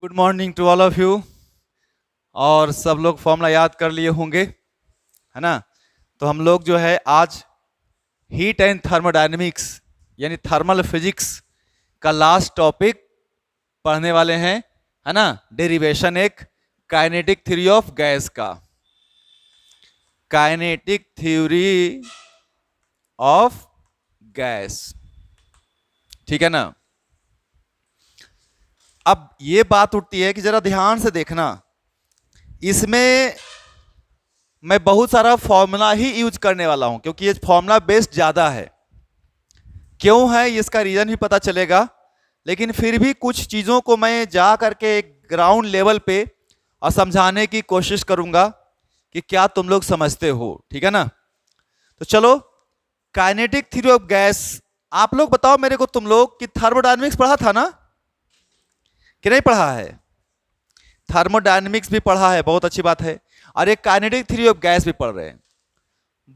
Good morning to all of you. और सब लोग फॉर्मूला याद कर लिए होंगे, है ना। तो हम लोग जो है आज हीट एंड थर्मोडायनेमिक्स यानी थर्मल फिजिक्स का लास्ट टॉपिक पढ़ने वाले हैं, है ना। डेरिवेशन एक काइनेटिक थ्योरी ऑफ गैस का, काइनेटिक थ्योरी ऑफ गैस, ठीक है ना। अब ये बात उठती है कि जरा ध्यान से देखना, इसमें मैं बहुत सारा फॉर्मूला ही यूज करने वाला हूं क्योंकि ये फॉर्मूला बेस्ड ज्यादा है। क्यों है इसका रीजन भी पता चलेगा, लेकिन फिर भी कुछ चीजों को मैं जा करके ग्राउंड लेवल पे और समझाने की कोशिश करूंगा कि क्या तुम लोग समझते हो, ठीक है ना। तो चलो, काइनेटिक थ्योरी ऑफ गैस, आप लोग बताओ मेरे को तुम लोग कि थर्मोडायनेमिक्स पढ़ा था ना कि नहीं पढ़ा है। थर्मोडायनेमिक्स भी पढ़ा है, बहुत अच्छी बात है। और एक काइनेटिक थ्योरी ऑफ गैस भी पढ़ रहे हैं।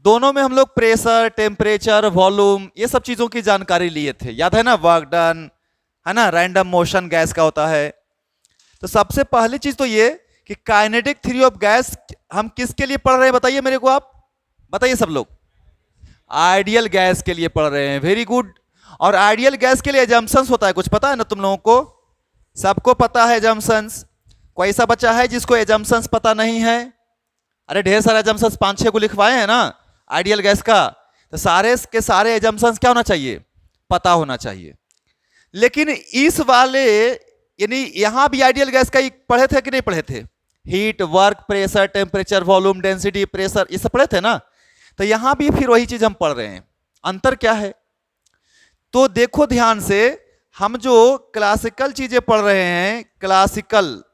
दोनों में हम लोग प्रेशर, टेम्परेचर, वॉल्यूम, ये सब चीजों की जानकारी लिए थे, याद है ना। वर्क डन, है ना, रैंडम मोशन गैस का होता है। तो सबसे पहली चीज तो ये कि काइनेटिक थ्योरी ऑफ गैस हम किसके लिए पढ़ रहे हैं, बताइए मेरे को, आप बताइए सब लोग। आइडियल गैस के लिए पढ़ रहे हैं, वेरी गुड। और आइडियल गैस के लिए एजम्पशंस होता है, कुछ पता है ना तुम लोगों को, सबको पता है एजम्पशंस। कोई ऐसा बच्चा है जिसको एजम्पशंस पता नहीं है? अरे ढेर सारे एजम्पशंस 5-6 को लिखवाए हैं ना आइडियल गैस का। तो सारे के सारे एजम्पशंस क्या होना चाहिए, पता होना चाहिए। लेकिन इस वाले यानी यहां भी आइडियल गैस का पढ़े थे कि नहीं पढ़े थे? Heat, work, pressure, temperature, volume, density, pressure, ये सब पढ़े थे ना। तो यहां भी फिर वही चीज हम पढ़ रहे हैं। अंतर क्या है तो देखो ध्यान से, हम जो क्लासिकल चीजें पढ़ रहे हैं, क्लासिकल,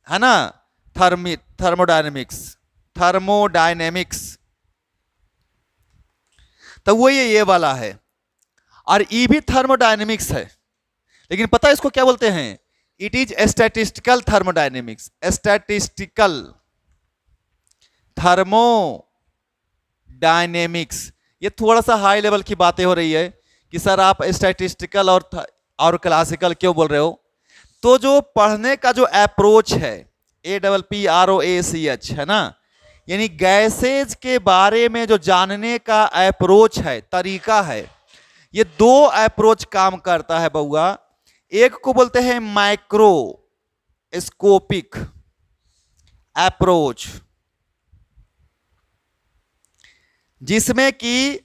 है ना, थर्मोडायनेमिक्स, तो वो ये वाला है। और ये भी थर्मोडायनेमिक्स है, लेकिन पता है इसको क्या बोलते हैं? It is statistical thermodynamics, statistical thermodynamics. ये थोड़ा सा हाई लेवल की बातें हो रही है कि सर आप स्टैटिस्टिकल और क्लासिकल क्यों बोल रहे हो। तो जो पढ़ने का जो अप्रोच है, APPROACH, है ना, यानी गैसेज के बारे में जो जानने का अप्रोच है, तरीका है, ये दो अप्रोच काम करता है बउआ। एक को बोलते हैं माइक्रोस्कोपिक अप्रोच, जिसमें कि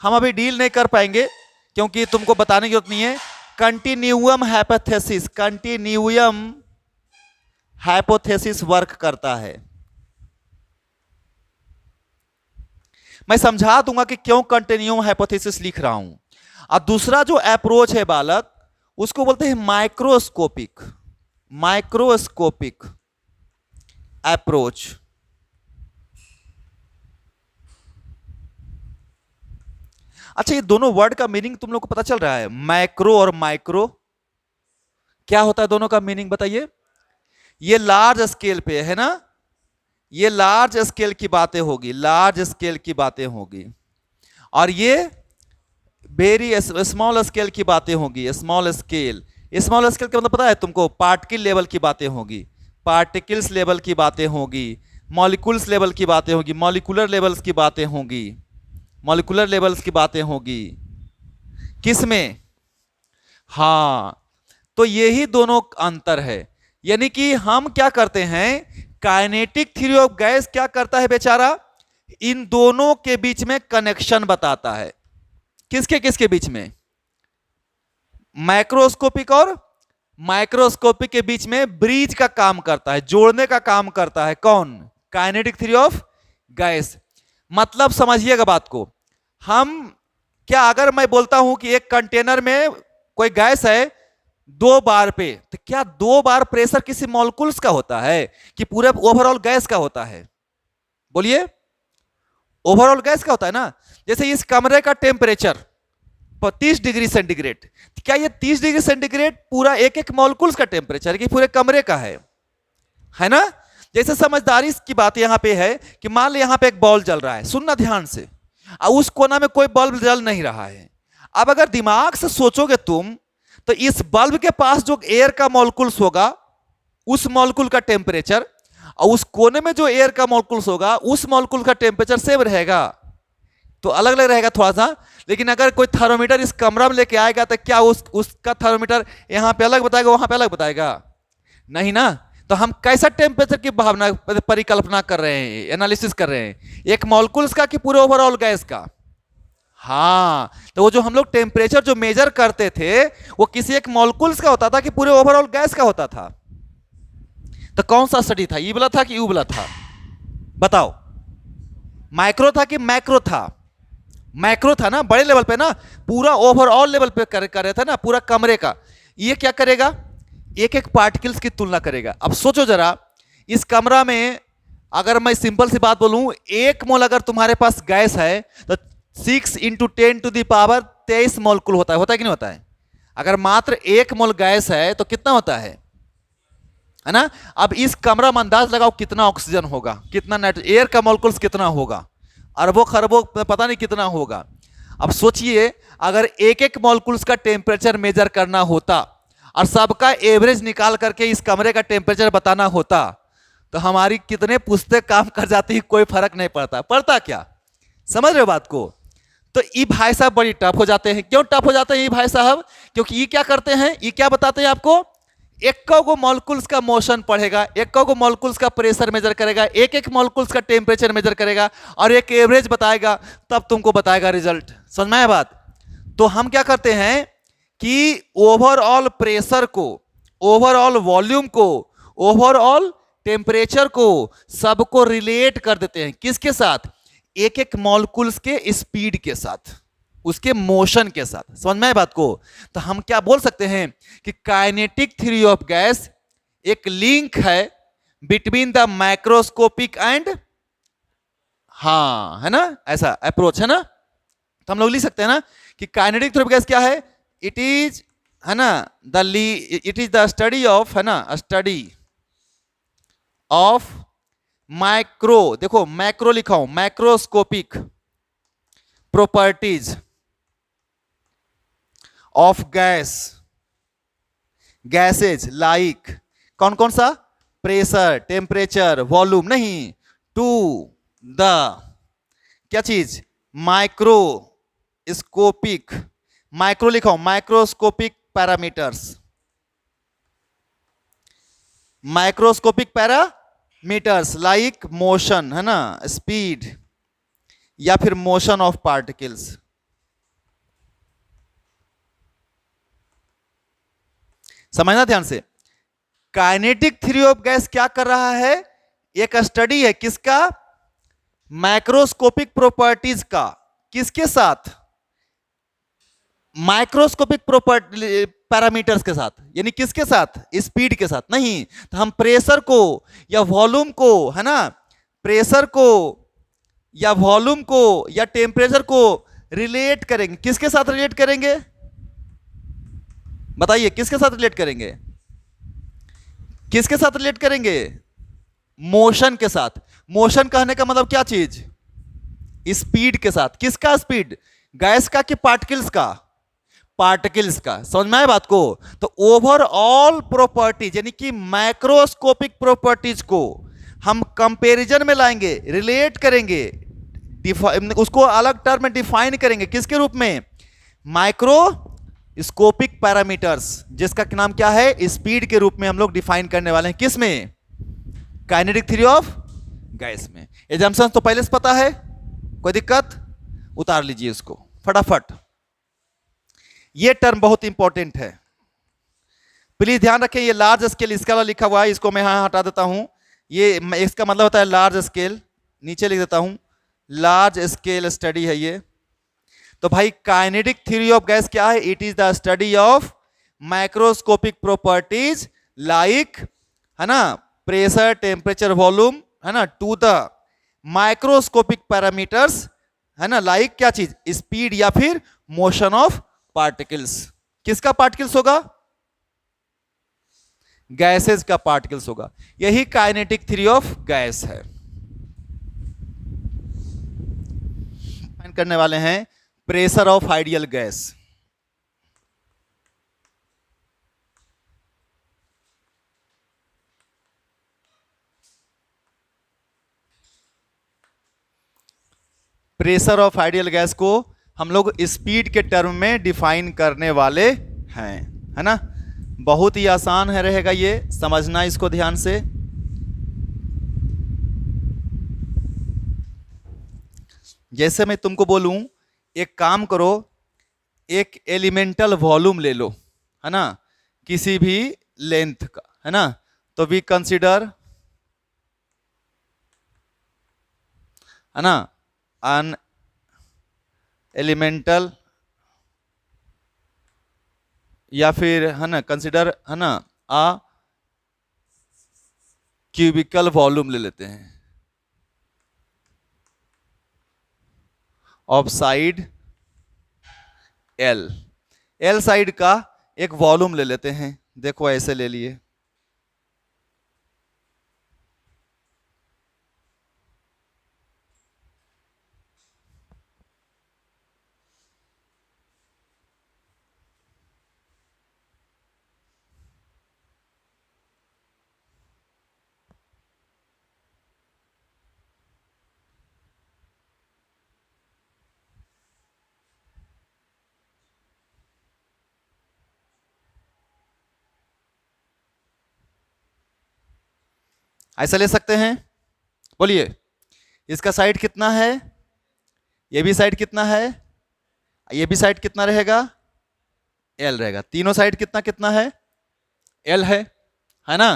हम अभी डील नहीं कर पाएंगे क्योंकि तुमको बताने की जरूरत नहीं है। कंटिन्यूअम हाइपोथेसिस, कंटिन्यूअम हाइपोथेसिस वर्क करता है। मैं समझा दूंगा कि क्यों कंटिन्यूअम हाइपोथेसिस लिख रहा हूं। और दूसरा जो अप्रोच है बालक, उसको बोलते हैं माइक्रोस्कोपिक अप्रोच। अच्छा, ये दोनों वर्ड का मीनिंग तुम लोग को पता चल रहा है? मैक्रो और माइक्रो क्या होता है, दोनों का मीनिंग बताइए। ये लार्ज स्केल पे है ना, ये लार्ज स्केल की बातें होगी, लार्ज स्केल की बातें होगी। और ये वेरी स्मॉल स्केल की बातें होगी, स्मॉल स्केल। स्मॉल स्केल का मतलब पता है तुमको? पार्टिकल लेवल की बातें होगी, पार्टिकल्स लेवल की बातें होगी, मॉलिक्यूल्स लेवल की बातें होगी, मॉलिक्यूलर लेवल्स की बातें होंगी, मॉलिक्यूलर लेवल्स की बातें होगी। किसमें? हाँ, तो यही दोनों अंतर है। यानी कि हम क्या करते हैं, काइनेटिक थ्योरी ऑफ गैस क्या करता है बेचारा, इन दोनों के बीच में कनेक्शन बताता है। किसके किसके बीच में? मैक्रोस्कोपिक और माइक्रोस्कोपिक के बीच में ब्रिज का काम करता है, जोड़ने का काम करता है। कौन? Kinetic theory of gas. मतलब समझिएगा बात को। हम क्या, अगर मैं बोलता हूं कि एक कंटेनर में कोई गैस है 2 बार पे, तो क्या 2 बार प्रेशर किसी मॉलिक्यूल्स का होता है कि पूरे ओवरऑल गैस का होता है? बोलिए, ओवरऑल गैस का होता है ना। जैसे इस कमरे का टेम्परेचर 30 डिग्री सेंटीग्रेड, क्या ये 30 डिग्री सेंटीग्रेड पूरा एक एक मॉलिक्यूल्स का टेम्परेचर कि पूरे कमरे का है ना। जैसे समझदारी की बात यहां पे है कि मान लो यहां पे एक बॉल जल रहा है, सुनना ध्यान से, और उस कोना में कोई बल्ब जल नहीं रहा है। अब अगर दिमाग से सोचोगे तुम, तो इस बल्ब के पास जो एयर का मॉलिक्यूल्स होगा उस मॉलिक्यूल का टेम्परेचर, और उस कोने में जो एयर का मॉलिक्यूल्स होगा उस मॉलिक्यूल का टेम्परेचर सेम रहेगा, तो अलग अलग रहेगा थोड़ा सा। लेकिन अगर कोई थर्मोमीटर इस कमरा में लेके आएगा तो क्या उसका थर्मोमीटर यहां पे अलग बताएगा, वहां पे अलग बताएगा? नहीं ना। तो हम कैसा टेम्परेचर की भावना परिकल्पना कर रहे हैं, एनालिसिस कर रहे हैं, एक मॉलिक्यूल्स का कि पूरे ओवरऑल गैस का? हाँ, तो वो जो हम लोग टेम्परेचर जो मेजर करते थे वो किसी एक मॉलिक्यूल्स का होता था कि पूरे ओवरऑल गैस का होता था? तो कौन सा स्टडी था, ई वाला था कि यू वाला था? बताओ, माइक्रो था कि मैक्रो था? मैक्रो था ना, बड़े लेवल पे ना, पूरा ओवरऑल लेवल पे कर रहे थे ना, पूरा कमरे का। ये क्या करेगा, एक एक पार्टिकल्स की तुलना करेगा। अब सोचो जरा, इस कमरा में अगर मैं सिंपल सी बात बोलूं, 1 मोल अगर तुम्हारे पास गैस है तो 6 × 10⁻23 मॉलिक्यूल होता है कि नहीं होता है? अगर मात्र 1 मोल गैस है तो कितना होता है ना? अब इस कमरा में अंदाज लगाओ कितना ऑक्सीजन होगा, कितना एयर का मॉलिक्यूल्स कितना होगा, अरबों खरबों पता नहीं कितना होगा। अब सोचिए, अगर एक एक मॉलिक्यूल्स का टेम्परेचर मेजर करना होता और सबका एवरेज निकाल करके इस कमरे का टेम्परेचर बताना होता तो हमारी कितने पुस्तें काम कर जाती, कोई फर्क नहीं पड़ता क्या? समझ रहे हो बात को? तो ये भाई साहब बड़ी टफ हो जाते हैं। क्यों टफ हो जाते हैं ये भाई साहब? क्योंकि ये क्या करते हैं, ये क्या बताते हैं आपको, एक को मॉलिक्यूल्स का मोशन पढ़ेगा, एक को मॉलिक्यूल्स का प्रेशर मेजर करेगा, एक एक मॉलिक्यूल्स का टेम्परेचर मेजर करेगा और एक एवरेज बताएगा, तब तुमको बताएगा रिजल्ट। समझ में आया बात? तो हम क्या करते हैं कि ओवरऑल प्रेशर को, ओवरऑल वॉल्यूम को, ओवरऑल टेम्परेचर को, सबको रिलेट कर देते हैं। किसके साथ? एक एक मॉलिक्यूल्स के स्पीड के साथ, उसके मोशन के साथ। समझ में आए बात को? तो हम क्या बोल सकते हैं कि काइनेटिक थ्योरी ऑफ गैस एक लिंक है बिटवीन द माइक्रोस्कोपिक एंड, हाँ है ना, ऐसा अप्रोच है ना। तो हम लोग लिख सकते हैं ना कि काइनेटिक थ्योरी ऑफ गैस क्या है, इट इज, है ना, it is the study of, है ना, स्टडी ऑफ माइक्रो, देखो मैक्रो लिखा हूं, microscopic properties of gas, gases like, कौन कौन सा, प्रेशर, टेम्परेचर, वॉल्यूम, नहीं, टू द क्या चीज, माइक्रोस्कोपिक, माइक्रो लिखा हूं, microscopic parameters, microscopic parameters like motion, है ना, स्पीड या फिर मोशन ऑफ पार्टिकल्स। समझना ध्यान से, काइनेटिक थ्योरी ऑफ गैस क्या कर रहा है, एक स्टडी है किसका, माइक्रोस्कोपिक प्रॉपर्टीज का। किसके साथ? माइक्रोस्कोपिक प्रॉपर्टी पैरामीटर्स के साथ, यानी किसके साथ, स्पीड के साथ नहीं। तो हम प्रेशर को या वॉल्यूम को, है ना, प्रेशर को या वॉल्यूम को या टेम्परेचर को रिलेट करेंगे। किसके साथ रिलेट करेंगे, बताइए किसके साथ रिलेट करेंगे, किसके साथ रिलेट करेंगे, मोशन के साथ। मोशन कहने का मतलब क्या चीज, स्पीड के साथ। किसका स्पीड, गैस का कि पार्टिकल्स का, पार्टिकल्स का। समझ में आए बात को? तो ओवरऑल प्रॉपर्टीज यानी कि माइक्रोस्कोपिक प्रॉपर्टीज को हम कंपैरिजन में लाएंगे, रिलेट करेंगे, उसको अलग टर्म में डिफाइन करेंगे। किसके रूप में, माइक्रोस्कोपिक पैरामीटर्स, जिसका नाम क्या है, स्पीड के रूप में हम लोग डिफाइन करने वाले हैं। किस में, काइनेटिक थ्योरी ऑफ गैस में। एजम्पशन तो पहले से पता है, कोई दिक्कत, उतार लीजिए इसको फटाफट। ये टर्म बहुत इंपॉर्टेंट है, प्लीज ध्यान रखें। ये लार्ज स्केल इसका लिखा हुआ है, इसको मैं यहां हटा देता हूं। ये इसका मतलब होता है लार्ज स्केल, नीचे लिख देता हूं, लार्ज स्केल स्टडी है ये। तो भाई काइनेटिक थ्योरी ऑफ गैस क्या है, it is the study of microscopic properties like, है ना, प्रेशर, टेम्परेचर, वॉल्यूम, है ना, टू द माइक्रोस्कोपिक पैरामीटर्स, है ना, लाइक क्या चीज, स्पीड या फिर मोशन ऑफ पार्टिकल्स। किसका पार्टिकल्स होगा, गैसेस का पार्टिकल्स होगा। यही काइनेटिक थ्योरी ऑफ गैस है। करने वाले हैं pressure of ideal gas. Pressure of ideal gas को हम लोग स्पीड के टर्म में डिफाइन करने वाले हैं, है ना। बहुत ही आसान है रहेगा ये, समझना इसको ध्यान से। जैसे मैं तुमको बोलूं एक काम करो, एक एलिमेंटल वॉल्यूम ले लो, है ना, किसी भी लेंथ का, है ना। तो वी कंसीडर, है ना, अन एलिमेंटल, या फिर है ना कंसीडर, है ना, आ क्यूबिकल वॉल्यूम ले लेते हैं of side L, L side का एक वॉल्यूम ले लेते हैं। देखो ऐसे ले लिए, ऐसा ले सकते हैं। बोलिए इसका साइड कितना है, ये भी साइड कितना है, ये भी साइड कितना रहेगा, एल रहेगा। तीनों साइड कितना कितना है, एल है ना।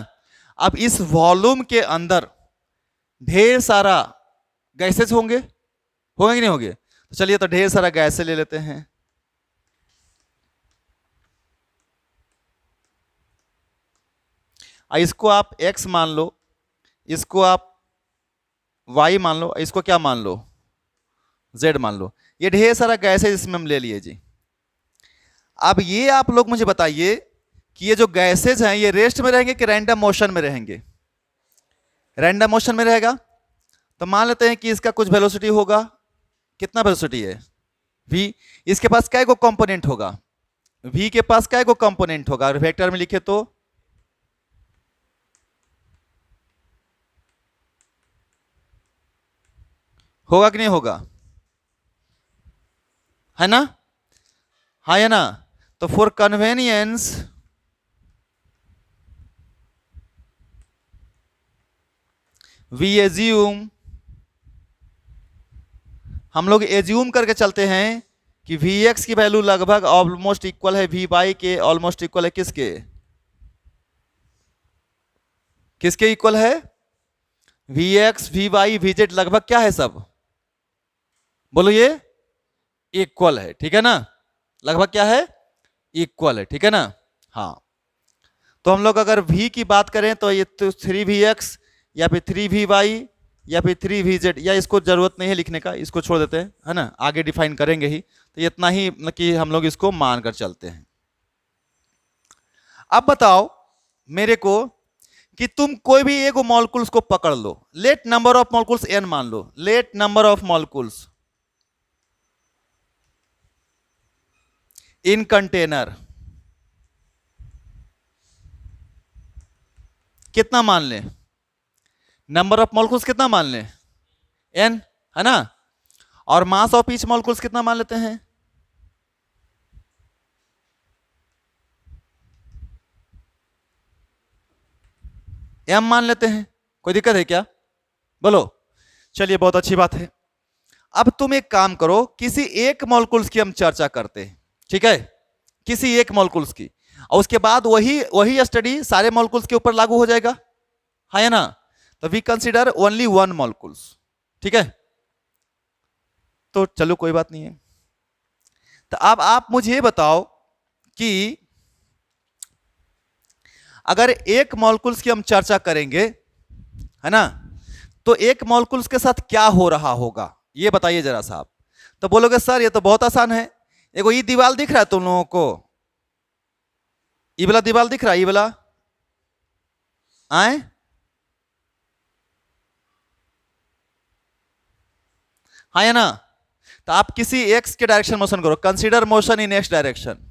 अब इस वॉल्यूम के अंदर ढेर सारा गैसेज होंगे, होंगे कि नहीं होंगे। तो चलिए तो ढेर सारा गैसेज ले लेते हैं। इसको आप x मान लो, इसको आप y मान लो, इसको क्या मान लो, z मान लो। ये ढेर सारा गैसेज इसमें हम ले लिए जी। अब ये आप लोग मुझे बताइए कि ये जो गैसेज हैं ये रेस्ट में रहेंगे कि रैंडम मोशन में रहेंगे। रैंडम मोशन में रहेगा। तो मान लेते हैं कि इसका कुछ वेलोसिटी होगा, कितना वेलोसिटी है v। इसके पास क्या को कंपोनेंट होगा, v के पास क्या को कंपोनेंट होगा, और वेक्टर में लिखे तो होगा कि नहीं होगा, है ना, हाँ है ना। तो फॉर कन्वेनियंस वी एज्यूम, हम लोग एज्यूम करके चलते हैं कि Vx की वैल्यू लगभग ऑलमोस्ट इक्वल है Vy के, ऑलमोस्ट इक्वल है किसके, किसके इक्वल है, Vx Vy Vz लगभग क्या है सब, बोलो ये इक्वल है, ठीक है ना। लगभग क्या है, इक्वल है, ठीक है ना। हाँ तो हम लोग अगर v की बात करें तो ये तो 3Vx या फिर 3Vy या फिर 3Vz, या इसको जरूरत नहीं है लिखने का, इसको छोड़ देते हैं, है ना, आगे डिफाइन करेंगे ही। तो इतना ही कि हम लोग इसको मानकर चलते हैं। अब बताओ मेरे को कि तुम कोई भी एक मॉलिक्यूल्स को पकड़ लो, let number of molecules n मान लो, let number of molecules in container, कितना मान लें, नंबर ऑफ मॉलिक्यूल्स कितना मान लें, n, है ना। और मास ऑफ ईच मॉलिक्यूल्स कितना मान लेते हैं, m मान लेते हैं। कोई दिक्कत है क्या, बोलो। चलिए बहुत अच्छी बात है। अब तुम एक काम करो, किसी एक मॉलिक्यूल्स की हम चर्चा करते हैं, ठीक है, किसी एक मॉलिक्यूल्स की, और उसके बाद वही वही स्टडी सारे मॉलिक्यूल्स के ऊपर लागू हो जाएगा, है ना। तो we consider only one molecules, ठीक है। तो चलो कोई बात नहीं है। तो अब आप मुझे बताओ कि अगर एक मॉलिक्यूल्स की हम चर्चा करेंगे, है ना, तो एक मॉलिक्यूल्स के साथ क्या हो रहा होगा ये बताइए जरा साहब। तो बोलोगे सर ये तो बहुत आसान है, एगो ये दीवार दिख रहा है तुम लोगों को, ये वाला दीवार दिख रहा है, ये वाला आए, हाँ है ना। तो आप किसी एक्स के डायरेक्शन मोशन करो, consider motion in x direction.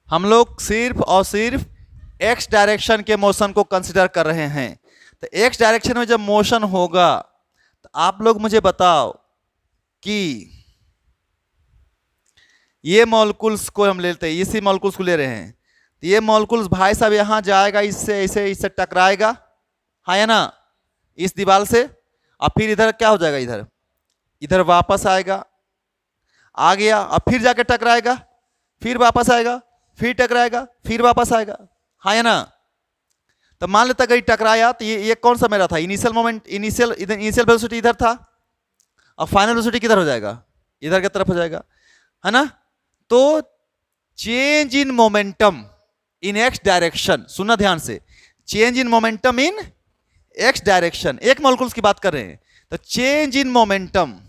हम लोग सिर्फ और सिर्फ एक्स डायरेक्शन के मोशन को कंसिडर कर रहे हैं। तो एक्स डायरेक्शन में जब मोशन होगा तो आप लोग मुझे बताओ कि ये मॉलिक्यूल्स को हम लेते हैं, इसी मॉलिक्यूल्स को ले रहे हैं, तो ये मॉलिक्यूल्स भाई साहब यहां जाएगा, इससे इससे टकराएगा, हाँ या ना, इस दीवार से, और फिर इधर क्या हो जाएगा, इधर इधर वापस आएगा, आ गया, अब फिर जाके टकराएगा, फिर वापस आएगा, फिर टकराएगा, फिर वापस आएगा, हाँ या ना। तो मान लेता कहीं टकराया तो ये कौन सा मेरा था, इनिशियल मोमेंट, इनिशियल वेलोसिटी इधर था, और फाइनल वेलोसिटी किधर हो जाएगा, इधर की तरफ हो जाएगा, है ना। तो change in momentum in x direction, सुनना ध्यान से, change in momentum in x direction, एक मॉलिक्यूल्स की बात कर रहे हैं, तो change in momentum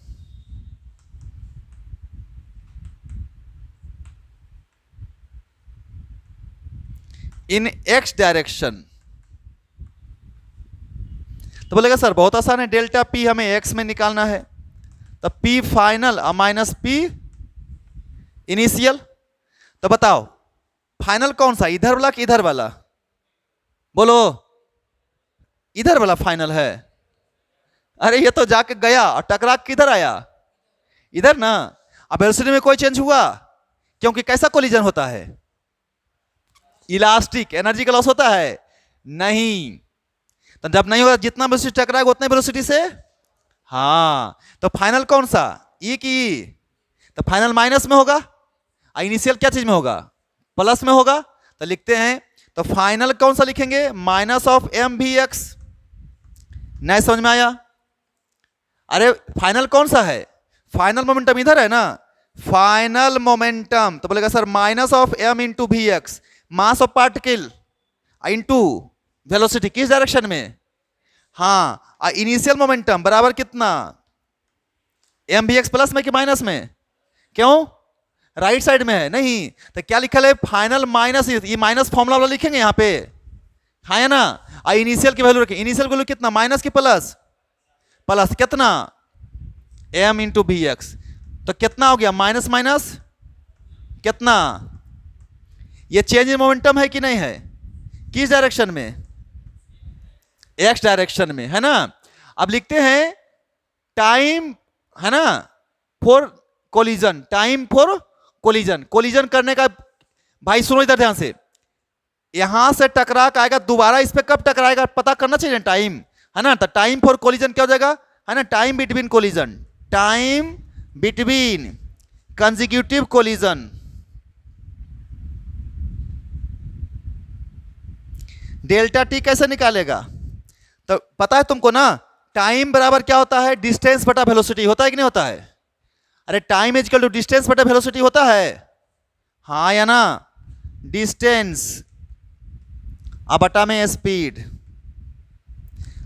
in x direction. तो बोलेगा सर बहुत आसान है, डेल्टा पी हमें एक्स में निकालना है, तो पी फाइनल और माइनस पी इनिशियल। तो बताओ फाइनल कौन सा, इधर वाला कि इधर वाला, बोलो, इधर वाला फाइनल है। अरे ये तो जाके गया और टकरा किधर आया, इधर ना। अब वेलोसिटी में कोई चेंज हुआ, क्योंकि कैसा कोलिजन होता है, इलास्टिक, एनर्जी का लॉस होता है नहीं। तो जब नहीं होगा, जितना वेलोसिटी टकराएगा उतने वेलोसिटी से, हाँ। तो फाइनल कौन सा, ई की ई, तो फाइनल माइनस में होगा, और इनिशियल क्या चीज में होगा, प्लस में होगा। तो लिखते हैं, तो फाइनल कौन सा लिखेंगे, minus of M V X. नहीं समझ में आया, अरे फाइनल कौन सा है, फाइनल मोमेंटम इधर है ना, फाइनल मोमेंटम। तो बोलेगा sir minus of M into V X, mass of particle into velocity, किस डायरेक्शन में, हाँ, और इनिशियल मोमेंटम बराबर कितना, एम वी एक्स प्लस में कि माइनस में, क्यों, राइट साइड में है नहीं। तो क्या लिखा है, फाइनल माइनस, ये माइनस फॉर्मूला वाला लिखेंगे यहाँ पे, हाँ है ना। और इनिशियल की वैल्यू रखें, इनिशियल वैल्यू कितना, माइनस की प्लस, प्लस कितना, एम इंटू वी एक्स। तो कितना हो गया, माइनस माइनस कितना, ये चेंज इन मोमेंटम है कि नहीं है, किस डायरेक्शन में, एक्स डायरेक्शन में, है ना। अब लिखते हैं टाइम, है ना, for collision, time for collision. Collision करने का, भाई सुनो इधर ध्यान से, यहां से टकरा के आएगा, दोबारा इस पे कब टकराएगा पता करना चाहिए, टाइम, है ना। तो टाइम फॉर कोलिजन क्या हो जाएगा, है ना, time between collision, time between consecutive collision. Delta T कैसे निकालेगा, तो पता है तुमको ना, टाइम बराबर क्या होता है, डिस्टेंस बटा वेलोसिटी, होता है कि नहीं होता है। अरे time is equal to distance बटा वेलोसिटी होता है, हाँ या ना, डिस्टेंस अब बटा में स्पीड।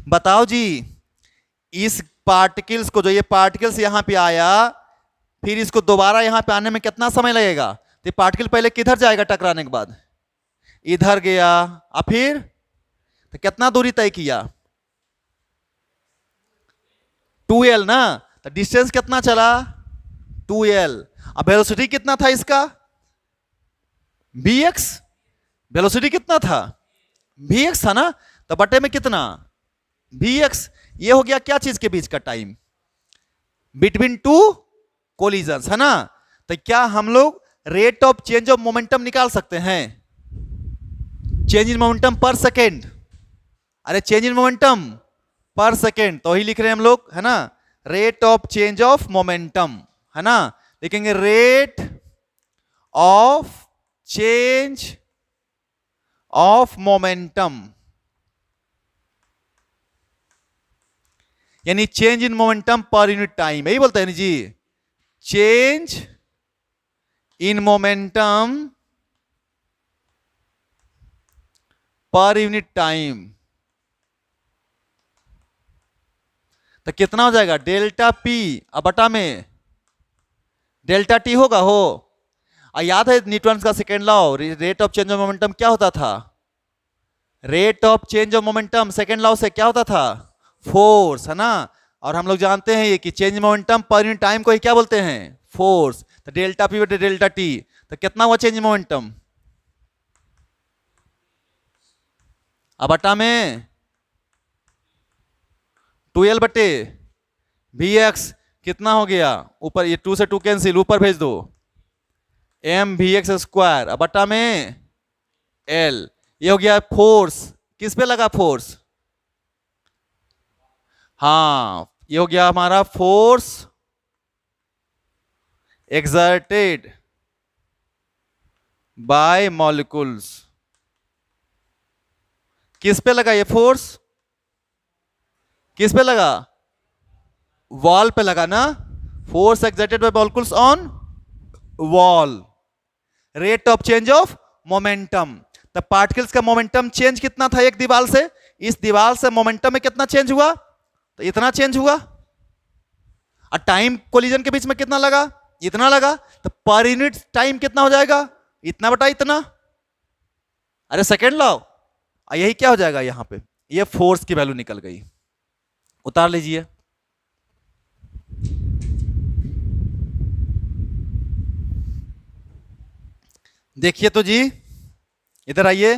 बताओ जी, इस पार्टिकल्स को, जो ये पार्टिकल्स यहां पे आया, फिर इसको दोबारा यहां पे आने में कितना समय लगेगा। तो पार्टिकल पहले किधर जाएगा टकराने के बाद, इधर गया, और फिर तो कितना दूरी तय किया, 2l ना। तो डिस्टेंस कितना चला, 2l। अब वेलोसिटी कितना था इसका, vx, वेलोसिटी कितना था, vx था ना। तो बटे में कितना, vx। ये हो गया क्या चीज के बीच का टाइम, बिटवीन टू कोलिजन्स, है ना। तो क्या हम लोग rate of change of momentum निकाल सकते हैं, change in momentum per second, अरे change in momentum per second, तो ही लिख रहे हैं हम लोग, है ना, rate of change of momentum, है ना। लिखेंगे rate of change of momentum, यानी change in momentum per unit time, यही बोलते हैं ना जी, change in momentum per unit time. तो कितना हो जाएगा, डेल्टा पी अब बटा में डेल्टा टी होगा, हो। और याद है न्यूटन का second law, rate of change of momentum क्या होता था, rate of change of momentum second law से क्या होता था, फोर्स, है ना। और हम लोग जानते हैं ये कि change momentum per unit time को ही क्या बोलते हैं, फोर्स। तो डेल्टा पी बटे डेल्टा टी, तो कितना हुआ चेंज मोमेंटम, अब बटा में 12 बटे वी एक्स कितना हो गया, ऊपर ये 2 से 2 कैंसिल, ऊपर भेज दो एम वी एक्स स्क्वायर, अब बटा में एल। ये हो गया फोर्स, किस पे लगा फोर्स, हाँ ये हो गया हमारा फोर्स एक्सर्टेड बाय मॉलिक्यूल्स। किस पे लगा ये फोर्स, किस पे लगा, वॉल पे लगा ना, force exerted by molecules on wall. Rate of change of momentum, तो पार्टिकल्स का मोमेंटम चेंज कितना था एक दीवार से, इस दीवार से मोमेंटम में कितना चेंज हुआ, तो इतना चेंज हुआ। और टाइम कोलिजन के बीच में कितना लगा, इतना लगा, तो पर यूनिट टाइम कितना हो जाएगा, इतना बटा इतना। अरे सेकेंड लॉ, यही क्या हो जाएगा यहां पे, ये फोर्स की वैल्यू निकल गई, उतार लीजिए। देखिए तो जी, इधर आइए,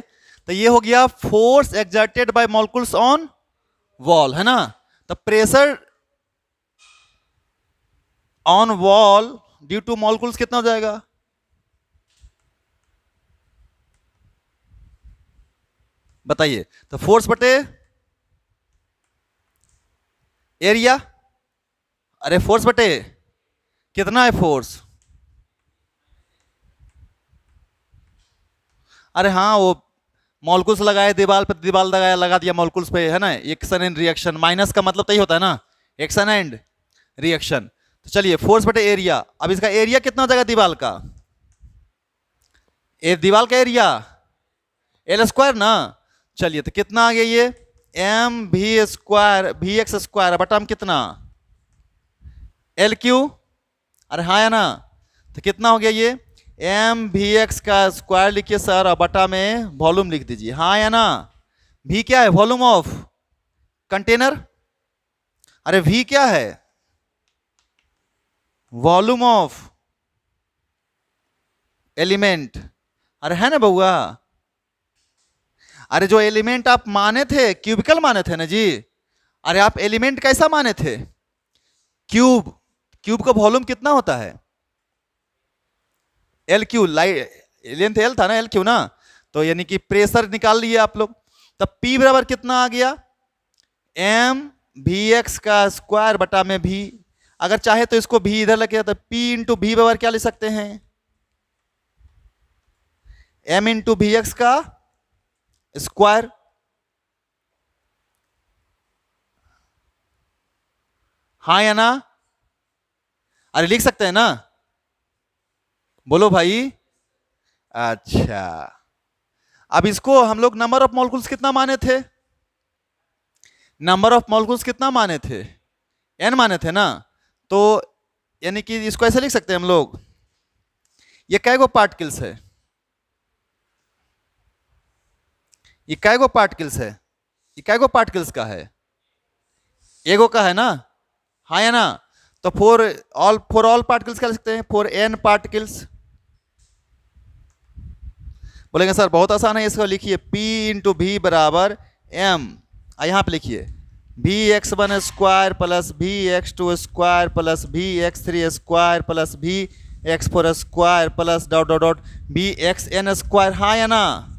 तो ये हो गया force exerted by molecules on wall, है ना। तो pressure on wall due two molecules कितना हो जाएगा, बताइए। तो फोर्स बटे एरिया, अरे फोर्स बटे कितना है फोर्स, अरे हाँ वो मॉलिक्यूल्स लगाए दीवार पे, दीवार लगाया, लगा दिया मॉलिक्यूल्स पे, है ना, एक्शन एंड रिएक्शन, माइनस का मतलब तो ही होता है ना, एक्शन एंड रिएक्शन। तो चलिए फोर्स बटे एरिया, अब इसका एरिया कितना हो जाएगा दीवार का, दीवार का एरिया एल स्क्वायर ना। चलिए तो कितना आ गया ये, एम भी स्क्वायर वी एक्स स्क्वायर बटा में कितना एल क्यू, अरे हाँ है ना, तो कितना हो गया ये एम वी एक्स का स्क्वायर लिखिए सर, और बटा में वॉल्यूम लिख दीजिए, हाँ या ना। वी क्या है, वॉल्यूम ऑफ कंटेनर, अरे वी क्या है, वॉल्यूम ऑफ एलिमेंट, अरे है ना बउआ। अरे जो एलिमेंट आप माने थे क्यूबिकल माने थे ना जी, अरे आप एलिमेंट कैसा माने थे, क्यूब, क्यूब का वॉल्यूम कितना होता है एल क्यू, लेंथ एल था ना, एल क्यू ना, तो यानी कि प्रेशर निकाल लिए आप लोग। तब P बराबर कितना आ गया, एम वी एक्स का स्क्वायर बटा में भी, अगर चाहे तो इसको भी इधर लगे तो P इंटू भी बराबर क्या ले सकते हैं, एम इंटू वी एक्स का स्क्वायर, हाँ या ना, अरे लिख सकते हैं ना, बोलो भाई। अच्छा अब इसको हम लोग नंबर ऑफ मॉलिक्यूल्स कितना माने थे, नंबर ऑफ मॉलिक्यूल्स कितना माने थे, n माने थे ना, तो यानी कि इसको ऐसे लिख सकते हैं हम लोग, ये कैगो पार्टिकल्स है, ये कैगो पार्टिकल्स है, ये कैगो पार्टिकल्स का है, एगो का है ना, हाँ या ना। तो फॉर ऑल पार्टिकल्स क्या लिख सकते हैं, फॉर n पार्टिकल्स, बोलेंगे सर बहुत आसान है, इसको लिखिए P इंटू भी बराबर m, यहाँ पे लिखिए भी एक्स वन स्क्वायर प्लस भी एक्स टू स्क्वायर प्लस भी एक्स थ्री स्क्वायर प्लस भी x four square plus dot dot dot भी एक्स एन स्क्वायर, हाँ या ना।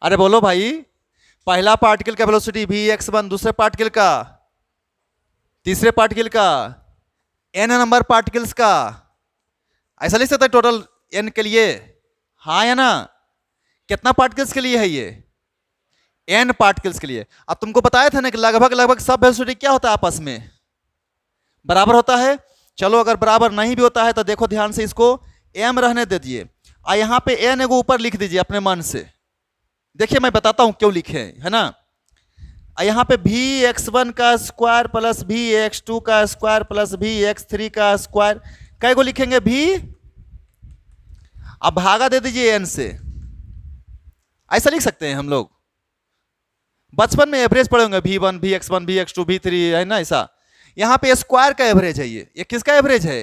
अरे बोलो भाई, पहला पार्टिकल का वेलोसिटी भी एक्स वन, दूसरे पार्टिकल का, तीसरे पार्टिकल का, एन नंबर पार्टिकल्स का, ऐसा लिख सकते हैं टोटल एन के लिए, हाँ या ना। कितना पार्टिकल्स के लिए है ये, एन पार्टिकल्स के लिए। अब तुमको बताया था ना कि लगभग लगभग सब वेलोसिटी क्या होता है आपस में बराबर होता है। चलो अगर बराबर नहीं भी होता है तो देखो ध्यान से, इसको एम रहने दे दीजिए और यहाँ पे एन एगो ऊपर लिख दीजिए अपने मन से, देखिए मैं बताता हूं क्यों लिखे है ना। यहाँ पे भी एक्स वन का स्क्वायर प्लस भी एक्स टू का स्क्वायर प्लस भी एक्स थ्री का स्क्वायर, कै गो लिखेंगे भी, अब भागा दे दीजिए एन से, ऐसा लिख सकते हैं हम लोग। बचपन में एवरेज पढ़े होंगे, भी वन भी एक्स वन भी एक्स टू भी थ्री, है ना ऐसा। यहां पे स्क्वायर का एवरेज है, ये किसका एवरेज है,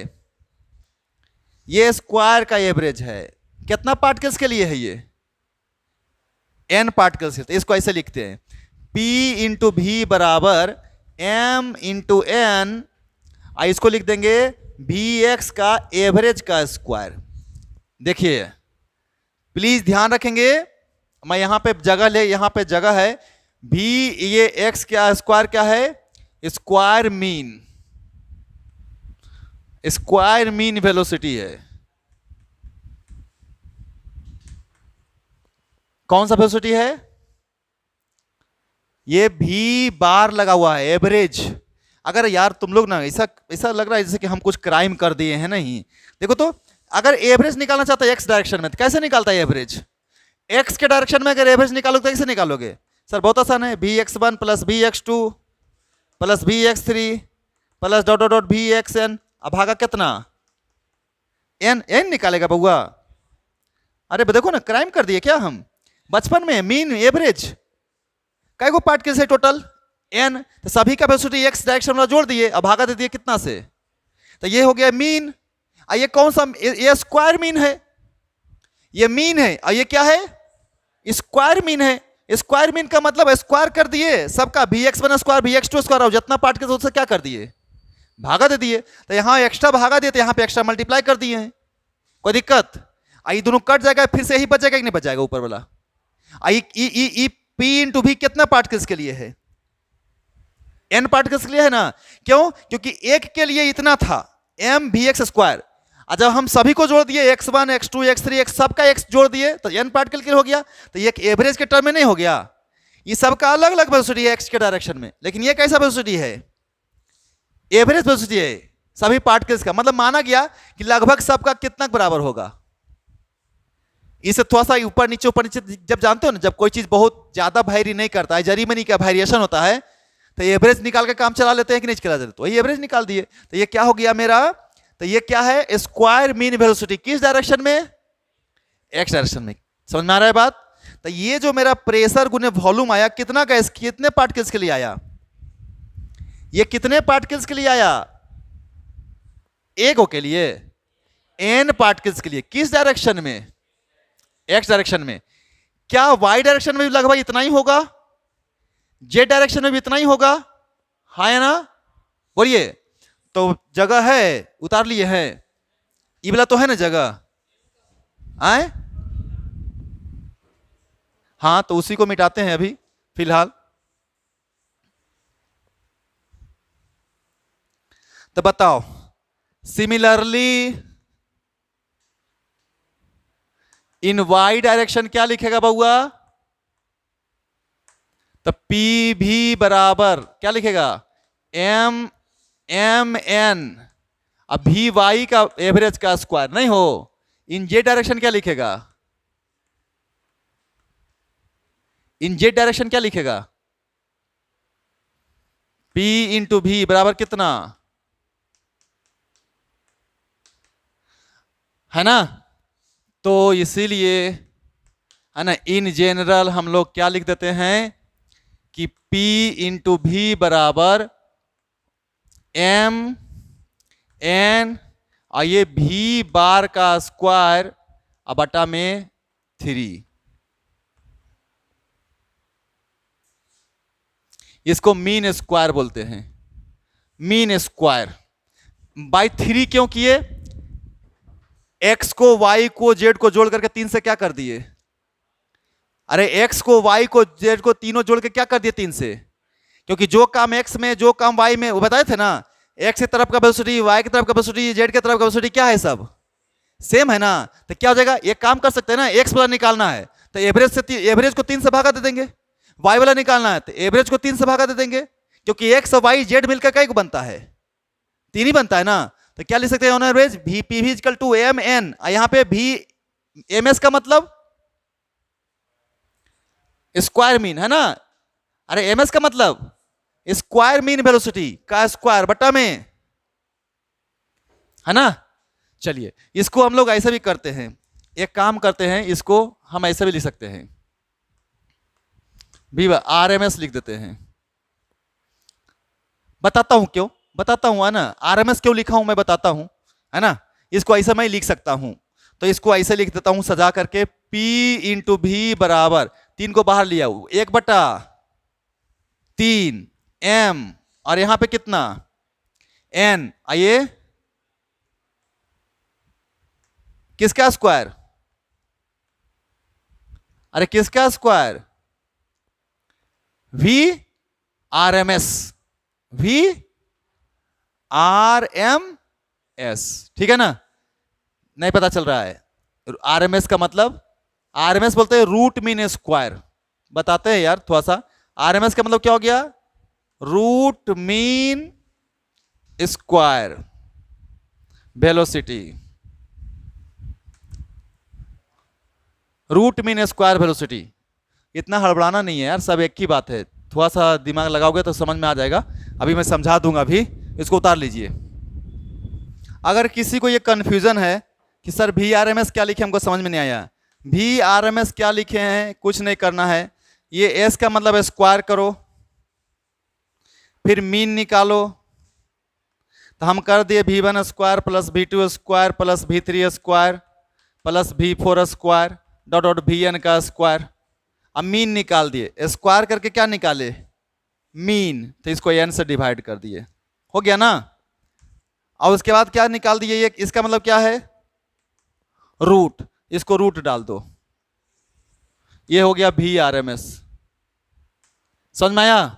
ये स्क्वायर का एवरेज है। कितना पार्टिकल्स के लिए है ये, n पार्टिकल्स के, तो इसको ऐसे लिखते हैं p इंटू भी बराबर m इंटू n, इसको लिख देंगे Vx का एवरेज का स्क्वायर। देखिए प्लीज ध्यान रखेंगे, मैं यहां पे जगह है v, ये x क्या स्क्वायर क्या है, स्क्वायर मीन वेलोसिटी है। कौन सा वेलोसिटी है, ये भी बार लगा हुआ है, एवरेज। अगर यार तुम लोग ना ऐसा लग रहा है जैसे कि हम कुछ क्राइम कर दिए हैं, नहीं। देखो तो अगर एवरेज निकालना चाहता है एक्स डायरेक्शन में तो कैसे निकालता है एवरेज, एक्स के डायरेक्शन में अगर एवरेज निकालोगे तो कैसे निकालोगे सर, बहुत आसान है, Vx1 plus Vx2 plus Vx3 plus dot dot dot Vxn, अब भागा कितना, n निकालेगा बउआ। अरे देखो ना, क्राइम कर दिए क्या हम बचपन में। मीन एवरेज कई गो पार्टिकल्स है टोटल n, तो सभी का वेलोसिटी x डायरेक्शन वाला जोड़ दिए, अब भागा दे दिए कितना से, तो ये हो गया मीन। ये कौन सा, ये स्क्वायर मीन है, ये मीन है, और ये क्या है, स्क्वायर मीन है। स्क्वायर मीन का मतलब स्क्वायर कर दिए सबका, Vx1 स्क्वायर Vx2 स्क्वायर, और जितना पार्टिकल्स उससे क्या कर दिए, भागा दे दिए। तो यहां एक्स्ट्रा भागा दिए, तो यहां पे एक्स्ट्रा मल्टीप्लाई कर दिए हैं, कोई दिक्कत। ये दोनों कट जाएगा, फिर से यही बचेगा कि नहीं बचेगा ऊपर वाला। P इंटू भी कितना पार्टिकल्स के लिए है, n पार्टिकल्स के लिए है ना, क्यों, क्योंकि एक के लिए इतना था m Vx स्क्वायर, और जब हम सभी को जोड़ दिए x1 x2 x3 x सबका x जोड़ दिए तो n पार्टिकल के लिए हो गया। तो ये एवरेज के टर्म में नहीं हो गया, ये सबका अलग अलग वेलोसिटी है x के डायरेक्शन में, लेकिन ये कैसा वेलोसिटी है, एवरेज वेलोसिटी है सभी पार्टिकल्स का। मतलब माना गया कि लगभग सबका कितना बराबर होगा। इसे थोड़ा सा ऊपर नीचे जब जानते हो ना, जब कोई चीज बहुत ज्यादा वायरी नहीं करता है, जरी मनी का वेरिएशन होता है, तो एवरेज निकाल के काम चला लेते हैं कि नहीं चला लेते, तो ये एवरेज निकाल दिए। तो ये क्या हो गया मेरा, तो ये क्या है, स्क्वायर मीन वेलोसिटी, किस डायरेक्शन में, एक्स डायरेक्शन में। समझ में आ रहा है बात। तो ये जो मेरा प्रेशर गुने वॉल्यूम आया, कितना का, कितने पार्टिकल्स के लिए आया, ये कितने पार्टिकल्स के लिए आया, एक के लिए, n पार्टिकल्स के लिए, किस डायरेक्शन में, एक्स डायरेक्शन में। क्या y डायरेक्शन में भी लगभग इतना ही होगा, z डायरेक्शन में भी इतना ही होगा, हाँ या ना, बोलिए। तो जगह है, उतार लिए है, ये वाला तो है ना जगह, आए, हाँ, तो उसी को मिटाते हैं अभी फिलहाल। तो बताओ, सिमिलरली इन y डायरेक्शन क्या लिखेगा बउआ, तो P भी बराबर क्या लिखेगा, m n, अब भी y का एवरेज का स्क्वायर नहीं हो। इन z डायरेक्शन क्या लिखेगा, इन z डायरेक्शन क्या लिखेगा, P इंटू भी बराबर कितना है ना। तो इसीलिए है ना, इन जनरल हम लोग क्या लिख देते हैं कि P इंटू भी बराबर m n, और ये भी बार का स्क्वायर अब बटा में 3, इसको मीन स्क्वायर बोलते हैं। मीन स्क्वायर बाई 3 क्यों किए, x को y को z को जोड़ करके 3 से क्या कर दिए, अरे x को y को z को तीनों जोड़ के क्या कर दिए 3 से, क्योंकि जो काम x में जो काम y में, वो बताए थे ना, x की तरफ का वेलोसिटी, y की तरफ का वेलोसिटी, z की तरफ का वेलोसिटी क्या है, सब सेम है ना। तो क्या हो जाएगा, ये काम कर सकते हैं ना, x वाला निकालना है तो एवरेज को 3 से भागा दे देंगे, y वाला निकालना है तो एवरेज को 3 से भागा दे देंगे, क्योंकि x और y z मिलकर कई को बनता है, 3 ही बनता है ना। तो क्या लिख सकते हैं ऑन एवरेज, भी पी भी इक्वल टू एम एन, यहाँ पे भी एम एस का मतलब स्क्वायर मीन है ना, अरे एम एस का मतलब स्क्वायर मीन वेलोसिटी का स्क्वायर बटा में, है ना। चलिए इसको हम लोग ऐसे भी करते हैं, एक काम करते हैं, इसको हम ऐसे भी लिख सकते हैं, भी आर एम एस लिख देते हैं। बताता हूं क्यों, बताता हूं, है ना, आरएमएस क्यों लिखा हूं मैं बताता हूं, है ना। इसको ऐसे मैं लिख सकता हूं, तो इसको ऐसे लिख देता हूं सजा करके, P इंटू भी बराबर 3 को बाहर लिया, 1/3 m, और यहां पे कितना n, आइए किसका स्क्वायर, अरे किसका square, v R M S, v R M S, ठीक है ना, नहीं पता चल रहा है, आर एम एस का मतलब, आर एम एस बोलते हैं रूट मीन स्क्वायर, बताते हैं यार थोड़ा सा, आर एम एस का मतलब क्या हो गया, root mean square velocity, root mean square velocity. इतना हड़बड़ाना नहीं है यार, सब एक ही बात है, थोड़ा सा दिमाग लगाओगे तो समझ में आ जाएगा, अभी मैं समझा दूंगा, अभी इसको उतार लीजिए। अगर किसी को ये कंफ्यूजन है कि sir V R M S क्या लिखे, हमको समझ में नहीं आया, वी आर एम एस क्या लिखे हैं, कुछ नहीं करना है, ये एस का मतलब स्क्वायर करो, फिर मीन निकालो, तो हम कर दिए v1 square plus v2 square plus v3 square plus v4 square dot dot vn का स्क्वायर, अब मीन निकाल दिए, स्क्वायर करके क्या निकाले, मीन, तो इसको n से डिवाइड कर दिए, हो गया ना। और उसके बाद क्या निकाल दिए, ये इसका मतलब क्या है, रूट, इसको रूट डाल दो, ये हो गया वी आर एम एस, समझ में आया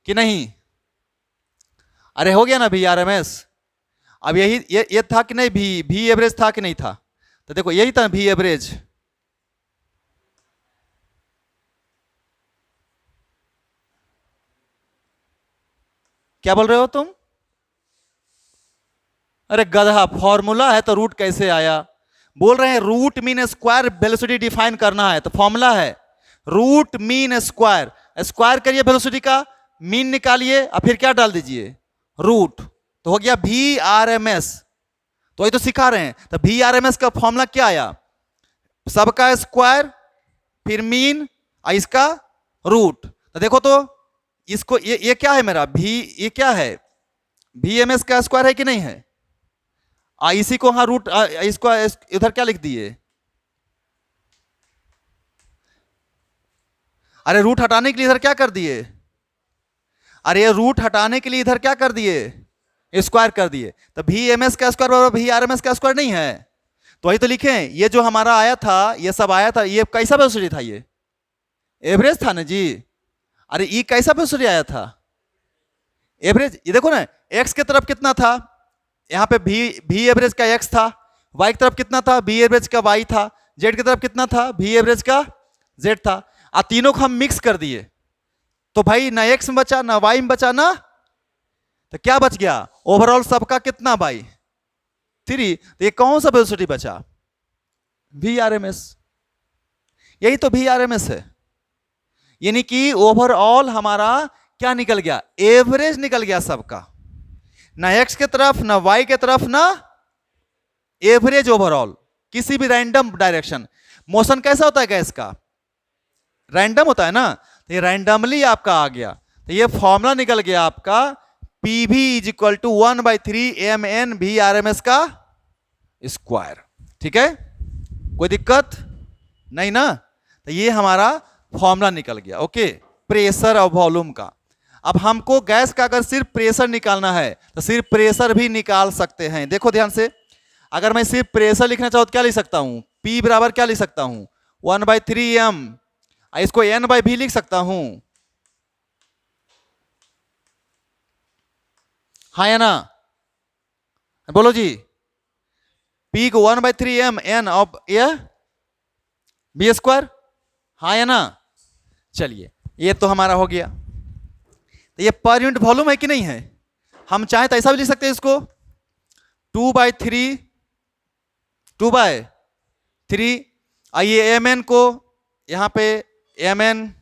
कि नहीं, अरे हो गया ना वी आर एम एस। अब यही ये था कि नहीं, भी एवरेज था कि नहीं था, तो देखो यही था भी एवरेज, क्या बोल रहे हो तुम, अरे गधा, फॉर्मूला है तो रूट कैसे आया, बोल रहे हैं root mean square velocity define करना है, तो फॉर्मूला है रूट मीन स्क्वायर, स्क्वायर करिए वेलोसिटी का, मीन निकालिए और फिर क्या डाल दीजिए, रूट, तो हो गया वी आर एम एस, तो वही तो सिखा रहे हैं, तो वी आर एम एस का फॉर्मूला क्या आया, सबका स्क्वायर फिर मीन और इसका रूट, तो देखो तो इसको ये क्या है मेरा भी, ये क्या है, वी एम एस का स्क्वायर है कि नहीं है, इसी को हाँ रूट, इसको इधर क्या लिख दिए, अरे रूट हटाने के लिए इधर क्या कर दिए, अरे ये रूट हटाने के लिए इधर क्या कर दिए, स्क्वायर कर दिए, तो वी एम एस का स्क्वायर बराबर वी आर एम एस का स्क्वायर नहीं है, तो वही तो लिखे, ये जो हमारा आया था, ये सब आया था, ये कैसा वेलोसिटी था, ये एवरेज था ना जी, अरे ये कैसा वेलोसिटी आया था, एवरेज, ये देखो ना, एक्स की तरफ कितना था, यहाँ पे भी एवरेज का एक्स था, वाई की तरफ कितना था, बी एवरेज का वाई था, जेड की तरफ कितना था, भी एवरेज का जेड था, और तीनों को हम मिक्स कर दिए, तो भाई ना एक्स में बचा ना वाई में बचा ना, तो क्या बच गया, ओवरऑल सबका कितना भाई 3, तो ये कौन सा वेलोसिटी बचा, वी आर एम एस, यही तो वी आर एम एस है, यानी कि ओवरऑल हमारा क्या निकल गया, एवरेज निकल गया सबका, ना एक्स के तरफ ना वाई के तरफ ना, एवरेज ओवरऑल, किसी भी रैंडम डायरेक्शन, मोशन कैसा होता है गैस का, रैंडम होता है ना, तो ये रैंडमली आपका आ गया, तो ये फॉर्मूला निकल गया आपका P V is equal to 1/3 M N V R M S का स्क्वायर, ठीक है, कोई दिक्कत नहीं ना, तो ये हमारा फॉर्मूला निकल गया, ओके, प्रेशर और वॉल्यूम का। अब हमको गैस का अगर सिर्फ प्रेशर निकालना है तो सिर्फ प्रेशर भी निकाल सकते हैं, देखो ध्यान से, अगर मैं सिर्फ प्रेशर लिखना चाहूँ तो क्या लिख सकता हूँ, P बराबर क्या लिख सकता हूँ 1/3 m, इसको n/v लिख सकता हूँ, हाँ या ना, बोलो जी, P को 1/3 m n of A B square, हाँ या ना, चलिए ये तो हमारा हो गया, तो ये पर यूनिट वॉल्यूम है कि नहीं है, हम चाहे तो ऐसा भी लिख सकते हैं इसको 2/3 आइए एम एन को यहाँ पे एम एन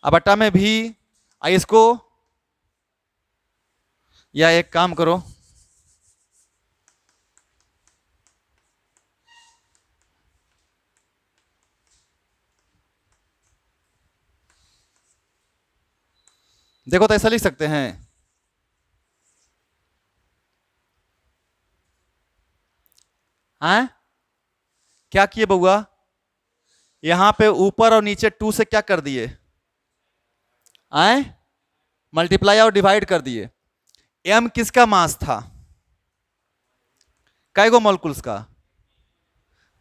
बट्टा में भी, आइए इसको, या एक काम करो, देखो तो ऐसा लिख सकते हैं, हाँ क्या किए बउआ, यहां पे ऊपर और नीचे 2 से क्या कर दिए, आए मल्टीप्लाई और डिवाइड कर दिए। m किसका मास था, कै गो मॉलिक्यूल्स का,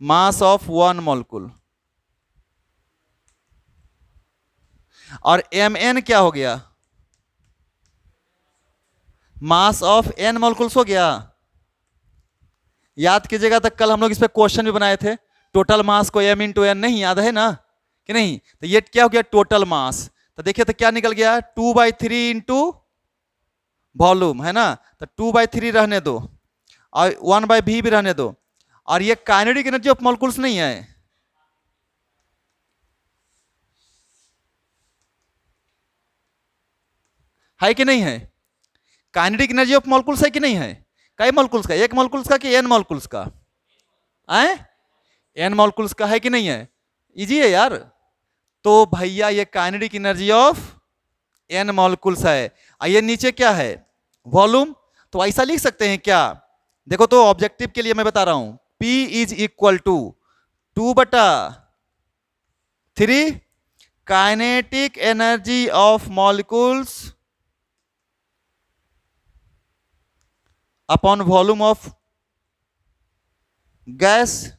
मास ऑफ 1 मॉलिक्यूल। और mn क्या हो गया, मास ऑफ n मॉलिक्यूल्स हो गया। याद कीजिएगा, तक कल हम लोग इस पे क्वेश्चन भी बनाए थे, टोटल मास को m इंटू एन, नहीं याद है ना कि नहीं। तो ये क्या हो गया, टोटल मास। तो देखिए तो क्या निकल गया, 2/3 इंटू वॉल्यूम, है ना। तो 2/3 रहने दो और 1/v भी रहने दो। और ये काइनेटिक एनर्जी ऑफ मॉलिक्यूल्स नहीं है कि नहीं है। काइनेटिक एनर्जी ऑफ मॉलिक्यूल्स है कि नहीं है, कई मॉलिक्यूल्स का, एक मॉलिक्यूल्स का कि n मॉलिक्यूल्स का, आए n मॉलिक्यूल्स का है कि नहीं है। इजी है यार। तो भैया ये kinetic energy of n molecules है। ये नीचे क्या है, वॉल्यूम। तो ऐसा लिख सकते हैं क्या, देखो तो ऑब्जेक्टिव के लिए मैं बता रहा हूं, P is equal to 2/3 kinetic energy of molecules upon volume of gas,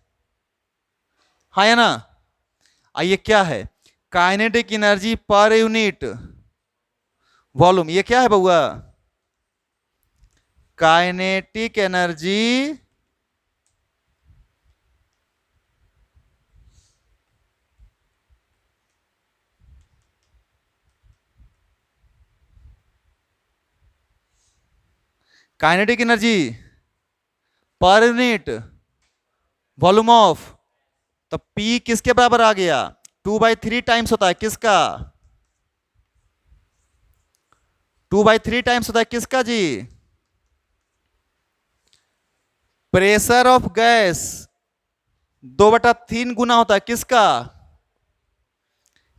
हाँ या ना। ये क्या है, kinetic energy per unit volume. ये क्या है बउआ, kinetic energy kinetic energy per unit volume of. तो P किसके बराबर आ गया, 2/3 टाइम्स होता है किसका, 2/3 टाइम्स होता है किसका जी, प्रेशर ऑफ गैस 2/3 गुना होता है किसका,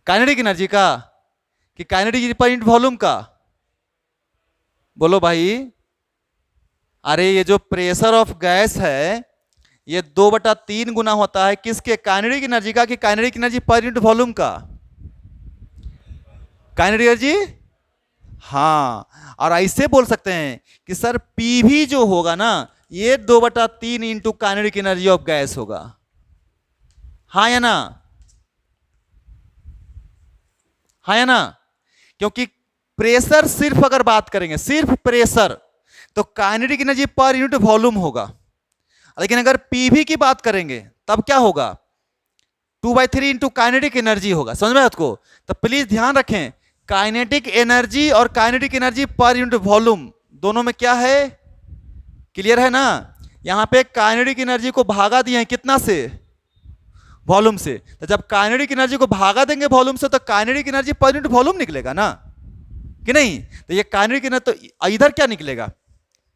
काइनेटिक एनर्जी का कि kinetic energy per unit volume का। बोलो भाई, अरे ये जो प्रेशर ऑफ गैस है ये 2/3 गुना होता है किसके, काइनेटिक एनर्जी का कि kinetic energy per unit volume का, काइनेटिक एनर्जी। हाँ, और ऐसे बोल सकते हैं कि सर पी भी जो होगा ना ये 2/3 into kinetic energy of gas होगा, हाँ या ना, हाँ या ना। क्योंकि प्रेशर सिर्फ अगर बात करेंगे सिर्फ प्रेशर तो kinetic energy per unit volume होगा, लेकिन अगर पीवी की बात करेंगे तब क्या होगा, 2/3 इंटू काइनेटिक एनर्जी होगा। समझ में आया आपको। तो प्लीज ध्यान रखें, काइनेटिक एनर्जी और kinetic energy per unit volume दोनों में क्या है, क्लियर है ना। यहां पे काइनेटिक एनर्जी को भागा दिए हैं कितना से, वॉल्यूम से। तो जब काइनेटिक एनर्जी को भागा देंगे वॉल्यूम से तो kinetic energy per unit volume निकलेगा ना कि नहीं। तो ये काइनेटिक एनर्जी, तो इधर क्या निकलेगा,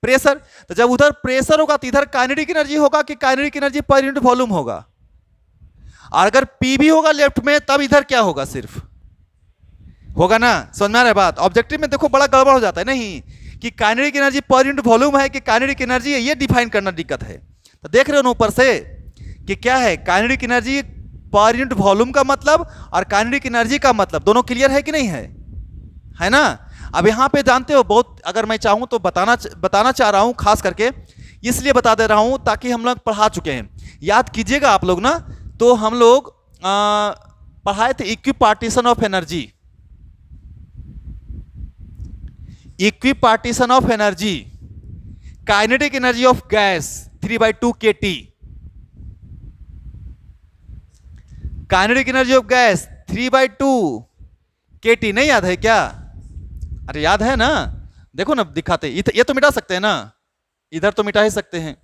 प्रेशर। तो जब उधर प्रेशर होगा तो इधर काइनेटिक एनर्जी होगा कि kinetic energy per unit volume होगा। और अगर पी भी होगा लेफ्ट में तब इधर क्या होगा, सिर्फ होगा ना। समझ में आ रहा है बात। ऑब्जेक्टिव में देखो बड़ा गड़बड़ हो जाता है नहीं कि kinetic energy per unit volume है कि काइनेटिक एनर्जी है, ये डिफाइन करना दिक्कत है। तो देख रहे हो ना ऊपर से कि क्या है, kinetic energy per unit volume का मतलब और काइनेटिक एनर्जी का मतलब दोनों क्लियर है कि नहीं है ना। अब यहाँ पे जानते हो बहुत, अगर मैं चाहूँ तो बताना चाह रहा हूँ, खास करके इसलिए बता दे रहा हूँ ताकि हम लोग पढ़ा चुके हैं। याद कीजिएगा आप लोग ना, तो हम लोग पढ़ाए थे equipartition of energy, equipartition of energy, kinetic energy of gas 3/2 kT, kinetic energy of gas 3/2 kT। नहीं याद है क्या, अरे याद है ना, देखो ना दिखाते, ये तो मिटा सकते हैं ना, इधर तो मिटा ही सकते हैं।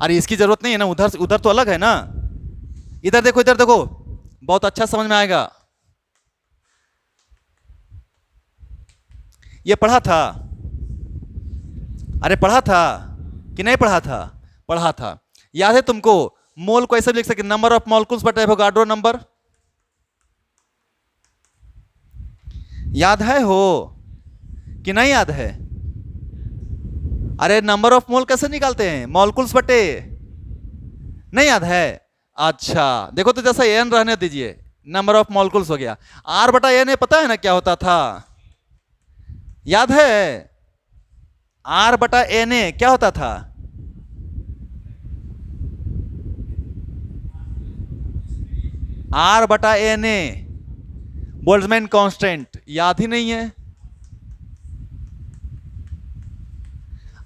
अरे इसकी जरूरत नहीं है ना, उधर तो अलग है ना। इधर देखो, इधर देखो, बहुत अच्छा समझ में आएगा। ये पढ़ा था, अरे पढ़ा था कि नहीं पढ़ा था, पढ़ा था। याद है तुमको, मोल को ऐसे लिख सकते, नंबर ऑफ मॉलिक्यूल्स बटा एवोगाड्रो नंबर, याद है हो कि नहीं याद है। अरे नंबर ऑफ मोल कैसे निकालते हैं, मॉलिक्यूल्स बटे, नहीं याद है। अच्छा देखो तो जैसा एन रहने दीजिए, नंबर ऑफ मॉलिक्यूल्स हो गया। आर बटा एन पता है ना क्या होता था, याद है? आर बटा एन क्या होता था? आर बटा एन बोल्ट्जमैन कांस्टेंट, याद ही नहीं है।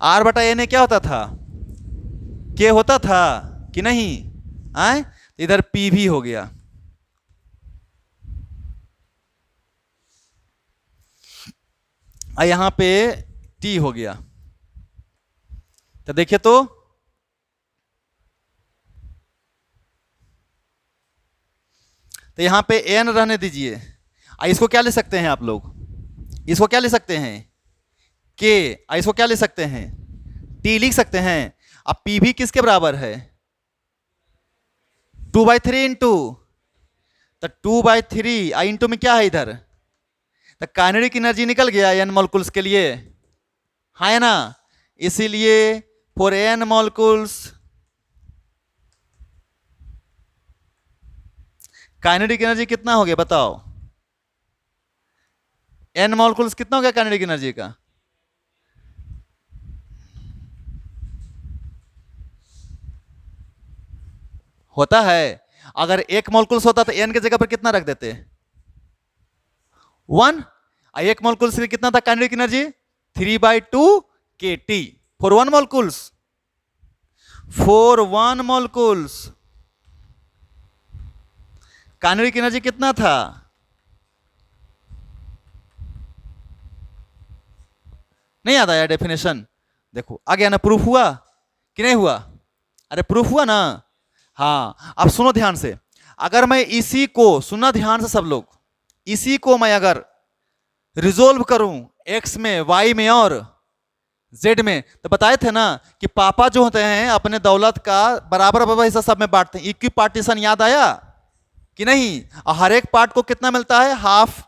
आर बटा एन क्या होता था? के होता था कि नहीं? आए इधर पी भी हो गया। यहां पे टी हो गया। तो देखिए तो यहां पे एन रहने दीजिए। इसको क्या ले सकते हैं आप लोग? इसको क्या ले सकते हैं? के। इसको क्या ले सकते हैं? टी लिख सकते हैं। अब पी भी किसके बराबर है? 2/3 इंटू, तो 2/3 इंटू में क्या है इधर? तो काइनेटिक एनर्जी निकल गया एन मॉलिक्यूल्स के लिए, है ना? इसीलिए for N molecules kinetic energy कितना हो गया बताओ? एन मॉलिक्यूल्स कितना हो गया काइनेटिक एनर्जी का? होता है। अगर एक मॉलिक्यूल्स होता तो एन के जगह पर कितना रख देते? 1। एक मॉलिक्यूल्स के कितना था kinetic energy? 3/2 kT for 1 molecules. For 1 molecules kinetic energy कितना था? नहीं याद आया डेफिनेशन? देखो आ गया ना, प्रूफ हुआ कि नहीं हुआ? अरे प्रूफ हुआ ना। हाँ अब सुनो ध्यान से, अगर मैं इसी को, सुनना ध्यान से सब लोग, इसी को मैं अगर रिजोल्व करूं एक्स में, वाई में और जेड में, तो बताए थे ना कि पापा जो होते हैं अपने दौलत का बराबर बराबर हिस्सा सब में बांटते हैं। इक्वी पार्टीशन याद आया कि नहीं? हर एक पार्ट को कितना मिलता है? हाफ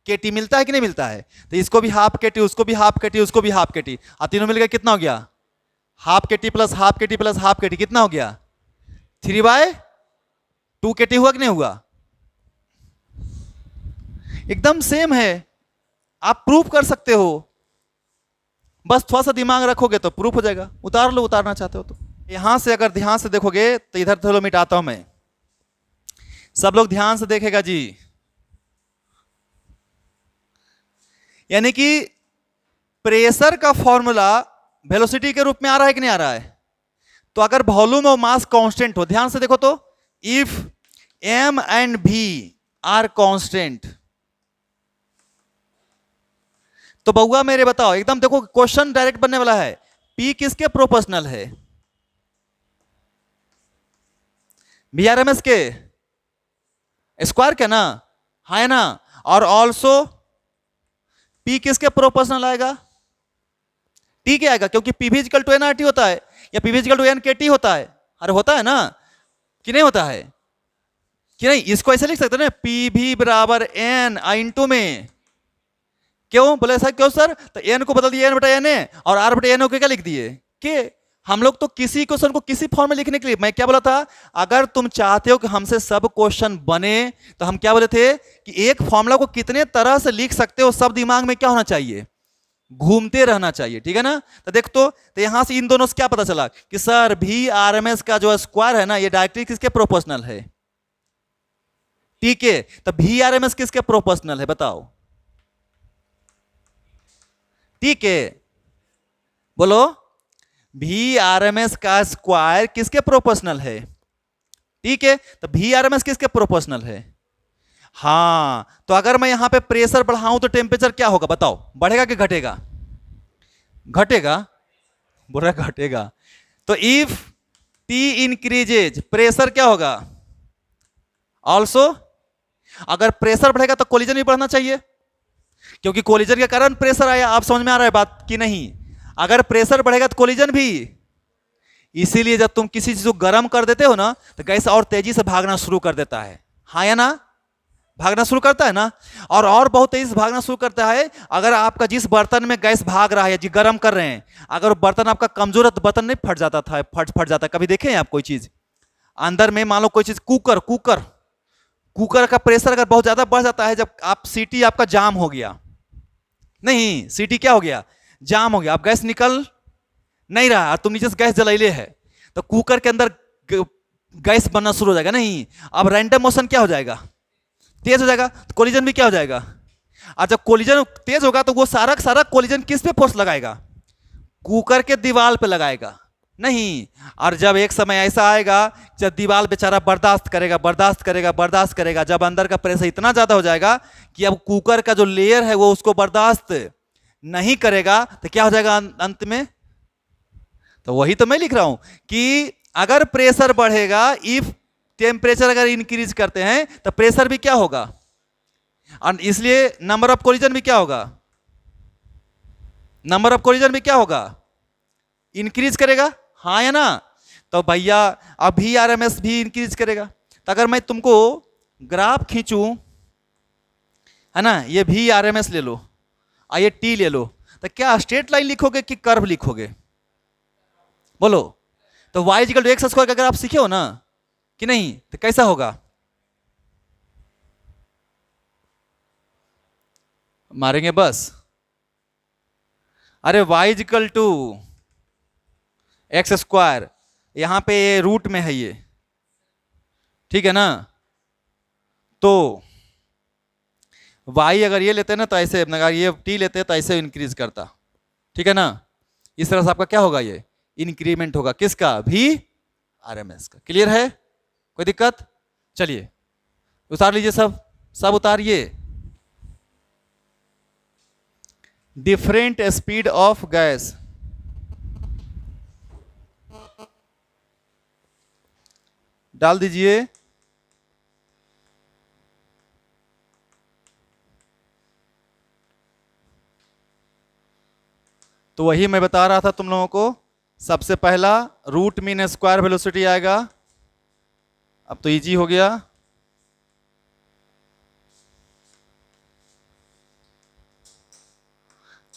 केटी मिलता है कि नहीं मिलता है? तो इसको भी हाफ केटी, उसको भी हाफ केटी, उसको भी हाफ केटी, और तीनों मिलकर कितना हो गया? हाफ केटी प्लस हाफ केटी प्लस हाफ केटी, कितना हो गया? 3/2 केटी हुआ कि नहीं हुआ? एकदम सेम है, आप प्रूफ कर सकते हो, बस थोड़ा सा दिमाग रखोगे तो प्रूफ हो जाएगा। उतार लो, उतारना चाहते हो तो। यहां से अगर ध्यान से देखोगे तो इधर थोड़ा मिटाता हूं मैं, सब लोग ध्यान से देखेगा जी। यानी कि प्रेशर का फॉर्मूला वेलोसिटी के रूप में आ रहा है कि नहीं आ रहा है? तो अगर वॉल्यूम और मास कांस्टेंट हो, ध्यान से देखो तो, if m and v are constant, तो बउआ मेरे बताओ, एकदम देखो क्वेश्चन डायरेक्ट बनने वाला है, p किसके प्रोपोर्शनल है? VRMS के स्क्वायर के ना, है ना? और ऑल्सो p किसके प्रोपोर्शनल आएगा? t क्या आएगा? क्योंकि p भी इक्वल टू nRT होता है, या p भी इक्वल टू nKT होता है। अरे होता है ना कि नहीं होता है? कि नहीं? इसको ऐसे लिख सकते हैं ना, p भी बराबर n इंटू में, क्यों बोले ऐसा क्यों सर? तो n को बदल दिया n बटा n और r बटा n को क्या लिख दिए? के। हम लोग तो किसी क्वेश्चन को किसी फॉर्म में लिखने के लिए, मैं क्या बोला था, अगर तुम चाहते हो कि हमसे सब क्वेश्चन बने, तो हम क्या बोले थे कि एक फॉर्मूला को कितने तरह से लिख सकते हो, सब दिमाग में क्या होना चाहिए? घूमते रहना चाहिए, ठीक है ना? तो देख तो यहां से इन दोनों से क्या पता चला कि सर VRMS का जो स्क्वायर है ना, ये डायरेक्टली किसके प्रोपोर्शनल है? ठीक है, तो VRMS किसके प्रोपोर्शनल है बताओ? ठीक है, बोलो, VRMS का स्क्वायर किसके प्रोपोर्शनल है? ठीक है, तो VRMS किसके प्रोपोर्शनल है? हाँ, तो अगर मैं यहां पे प्रेशर बढ़ाऊं तो टेम्परेचर क्या होगा बताओ? बढ़ेगा कि घटेगा? घटेगा, बोल रहा घटेगा। तो इफ T इंक्रीजेज, प्रेशर क्या होगा? ऑल्सो, अगर प्रेशर बढ़ेगा तो कोलिजन भी बढ़ना चाहिए, क्योंकि कोलिजन के कारण प्रेशर आया। आप समझ में आ रहा है बात कि नहीं? अगर प्रेशर बढ़ेगा तो कोलिजन भी। इसीलिए जब तुम किसी चीज को गर्म कर देते हो ना, तो गैस और तेजी से भागना शुरू कर देता है, हाँ या ना? भागना शुरू करता है ना, और बहुत तेजी से भागना शुरू करता है। अगर आपका जिस बर्तन में गैस भाग रहा है, जी गर्म कर रहे हैं, अगर बर्तन आपका कमजोर है तो बर्तन नहीं फट जाता था, फट जाता है। कभी देखे हैं आप कोई चीज? अंदर में मान लो कोई चीज, कुकर कुकर कुकर का प्रेशर अगर बहुत ज्यादा बढ़ जाता है, जब आप सीटी आपका जाम हो गया, नहीं सीटी क्या हो गया, जाम हो गया, अब गैस निकल नहीं रहा, तुम नीचे से गैस जलाइले है, तो कुकर के अंदर गैस बनना शुरू हो जाएगा, नहीं अब रैंडम मोशन क्या हो जाएगा, तेज हो जाएगा, तो कोलिजन भी क्या हो जाएगा। और जब कोलिजन तेज होगा तो वो सारा सारा कोलिजन किस पे फोर्स लगाएगा, कुकर के दीवार पे लगाएगा, नहीं। और जब एक समय ऐसा आएगा जब दीवार बेचारा बर्दाश्त करेगा बर्दाश्त करेगा बर्दाश्त करेगा, जब अंदर का प्रेशर इतना ज्यादा हो जाएगा कि अब कुकर का जो लेयर है वो उसको बर्दाश्त नहीं करेगा, तो क्या हो जाएगा अंत में। तो वही तो मैं लिख रहा हूं कि अगर प्रेशर बढ़ेगा, इफ टेम्परेचर अगर इंक्रीज करते हैं तो प्रेशर भी क्या होगा, और इसलिए नंबर ऑफ कोलिजन भी क्या होगा, नंबर ऑफ कोलिजन भी क्या होगा, इंक्रीज करेगा, हाँ या ना। तो भैया अब भी आरएमएस भी इंक्रीज करेगा। तो अगर मैं तुमको ग्राफ खींचूं, है ना, ये भी आरएमएस ले लो और ये टी ले लो, तो क्या स्ट्रेट लाइन लिखोगे कि कर्व लिखोगे, बोलो। तो y equal to X square अगर आप सीखे हो ना कि नहीं, तो कैसा होगा, मारेंगे बस। अरे y equal to X square, यहां पे रूट में है ये, ठीक है ना। तो y अगर ये लेते हैं ना तो ऐसे, अगर ये t लेते हैं तो ऐसे इंक्रीज करता, ठीक है ना। इस तरह से आपका क्या होगा, ये इंक्रीमेंट होगा किसका, भी आरएमएस का। क्लियर है, कोई दिक्कत, चलिए उतार लीजिए, सब सब उतारिए। डिफरेंट स्पीड ऑफ गैस, डाल दीजिए। तो वही मैं बता रहा था तुम लोगों को, सबसे पहला रूट मीन स्क्वायर वेलोसिटी आएगा, अब तो इजी हो गया।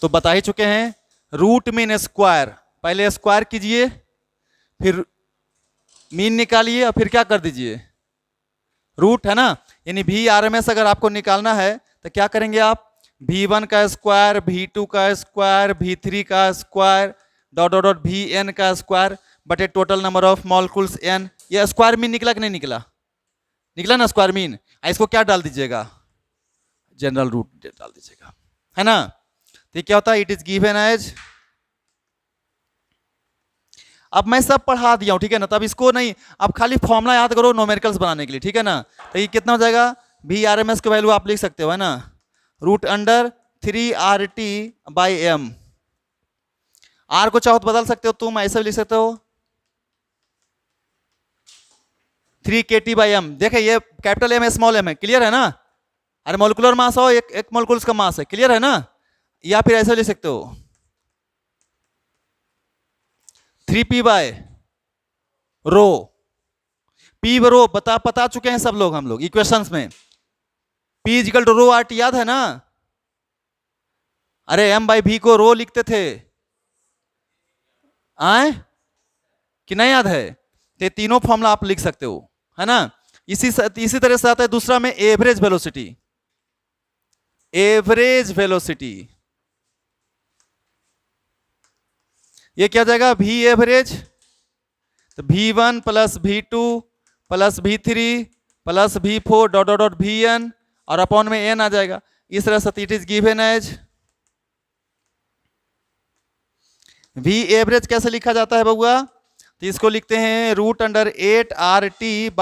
तो बता ही चुके हैं, रूट मीन स्क्वायर, पहले स्क्वायर कीजिए, फिर मीन निकालिए और फिर क्या कर दीजिए, रूट, है ना। यानी भी आरएमएस अगर आपको निकालना है तो क्या करेंगे आप, V1 का स्क्वायर, V2 का स्क्वायर, V3 का square, dot dot dot Vn का स्क्वायर बटे total number of molecules n। ये स्क्वायर मीन निकला कि नहीं निकला, निकला ना स्क्वायर मीन। इसको क्या डाल दीजिएगा, जनरल रूट डाल दीजिएगा, है ना। तो ये क्या होता है, इट इज गिवन एज, अब मैं सब पढ़ा दिया हूं, ठीक है ना। तब इसको नहीं, अब खाली फॉर्मूला याद करो न्यूमेरिकल्स बनाने के लिए, ठीक है ना। तो ये कितना हो जाएगा, भी आरएमएस की वैल्यू आप लिख सकते हो, है ना, रूट अंडर 3RT/m। आर को चाहो तो बदल सकते हो तुम, ऐसा भी लिख सकते हो 3kT/m। देखे ये कैपिटल M स्मॉल m है, क्लियर है ना। अरे मोलिकुलर मास हो, एक मोलिकुल्स का मास है, क्लियर है ना। या फिर ऐसा लिख सकते हो 3p/ρ, p/ρ पता चुके हैं सब लोग, हम लोग इक्वेशंस में p इक्वल टू ρRT याद है ना। अरे m/v को ρ लिखते थे, आए कि नहीं याद है। तो तीनों फॉर्मूला आप लिख सकते हो, है ना। इसी तरह से आता है दूसरा में एवरेज वेलोसिटी, एवरेज वेलोसिटी ये क्या जाएगा, v एवरेज, तो V1 plus V2 plus V3 plus V4 dot dot dot Vn और अपॉन में n आ जाएगा। इस तरह से it is given as, v average कैसे लिखा जाता है बउआ, तो इसको लिखते हैं रूट अंडर 8RT/π/m,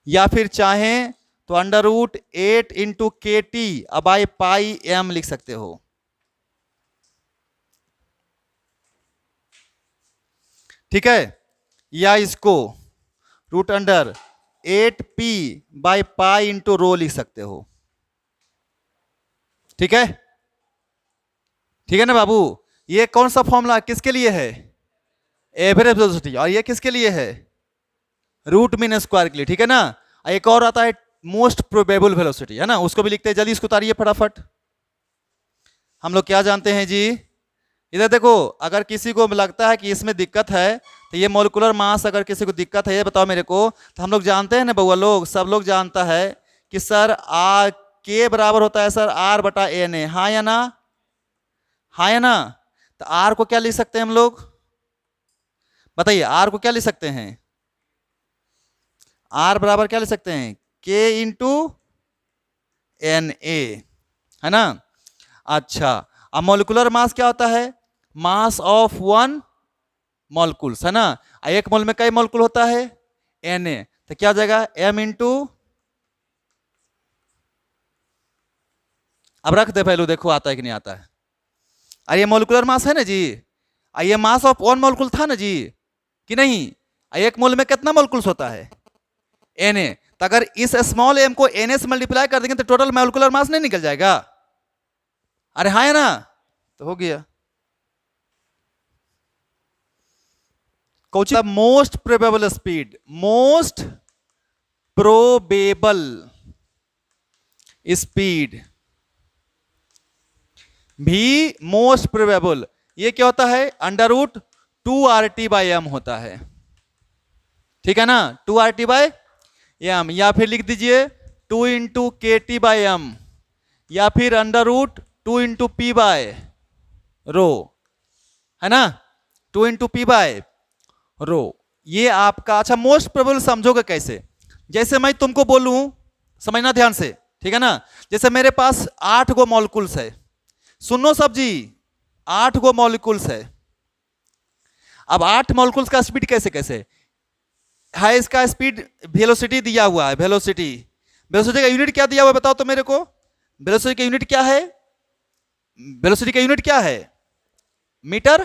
या फिर चाहें तो अंडर रूट 8 इंटू KT/πm लिख सकते हो, ठीक है। या इसको root under 8p/π into rho लिख सकते हो, ठीक है, ठीक है ना बाबू। ये कौन सा फॉर्मूला किसके लिए है, एवरेज वेलोसिटी, और ये किसके लिए है, रूट मीन स्क्वायर के लिए, ठीक है ना। एक और आता है मोस्ट प्रोबेबल वेलोसिटी, है ना, उसको भी लिखते हैं। जल्दी इसको उतारिए फटाफट। हम लोग क्या जानते हैं जी, इधर देखो, अगर किसी को लगता है कि इसमें दिक्कत है तो ये मोलिकुलर मास, अगर किसी को दिक्कत है ये बताओ मेरे को। तो हम लोग जानते हैं ना बउआ लोग, सब लोग जानता है कि सर आ के बराबर होता है सर आर बटा एन ए, हाँ या ना, हाँ या ना। तो आर को क्या लिख सकते हैं हम लोग, बताइए आर को क्या लिख सकते हैं, आर बराबर क्या लिख सकते हैं, के इंटू एन ए, है ना। अच्छा, अब मोलिकुलर मास क्या होता है, मास ऑफ वन मॉलिक्यूल्स, है ना। एक मोल में कई मॉलिक्यूल होता है, एन ए, तो क्या हो जाएगा एम इंटू, अब रख दे पहलू, देखो आता है कि नहीं आता है। अरे ये मोलिकुलर मास है ना जी, ये मास ऑफ वन मॉलिक्यूल था ना जी कि नहीं। एक मोल में कितना मॉलिक्यूल्स होता है, एन ए। तो अगर इस स्मॉल एम को एन ए से मल्टीप्लाई कर देंगे तो टोटल मोलिकुलर मास नहीं निकल जाएगा, अरे हाँ है ना, तो हो गया। कौन most probable speed, most probable speed भी मोस्ट प्रोबेबल, ये क्या होता है under root 2RT by M होता है, ठीक है ना, 2RT बाई एम, या फिर लिख दीजिए 2 इंटू के टी बाई एम, या फिर under root 2 into P by rho, है ना, 2 इंटू पी बाय रो। ये आपका, अच्छा मोस्ट प्रोबेबल समझोगे कैसे, जैसे मैं तुमको बोलूं, समझना ध्यान से, ठीक है ना। जैसे मेरे पास 8 गो मॉलिक्यूल्स है, सुनो सब जी, 8 गो मॉलिक्यूल्स है। अब 8 मॉलिक्यूल्स का स्पीड कैसे कैसे है, इसका स्पीड वेलोसिटी दिया हुआ है, वेलोसिटी, वेलोसिटी का यूनिट क्या दिया हुआ है बताओ तो मेरे को, वेलोसिटी का यूनिट क्या है, वेलोसिटी का यूनिट क्या है, मीटर।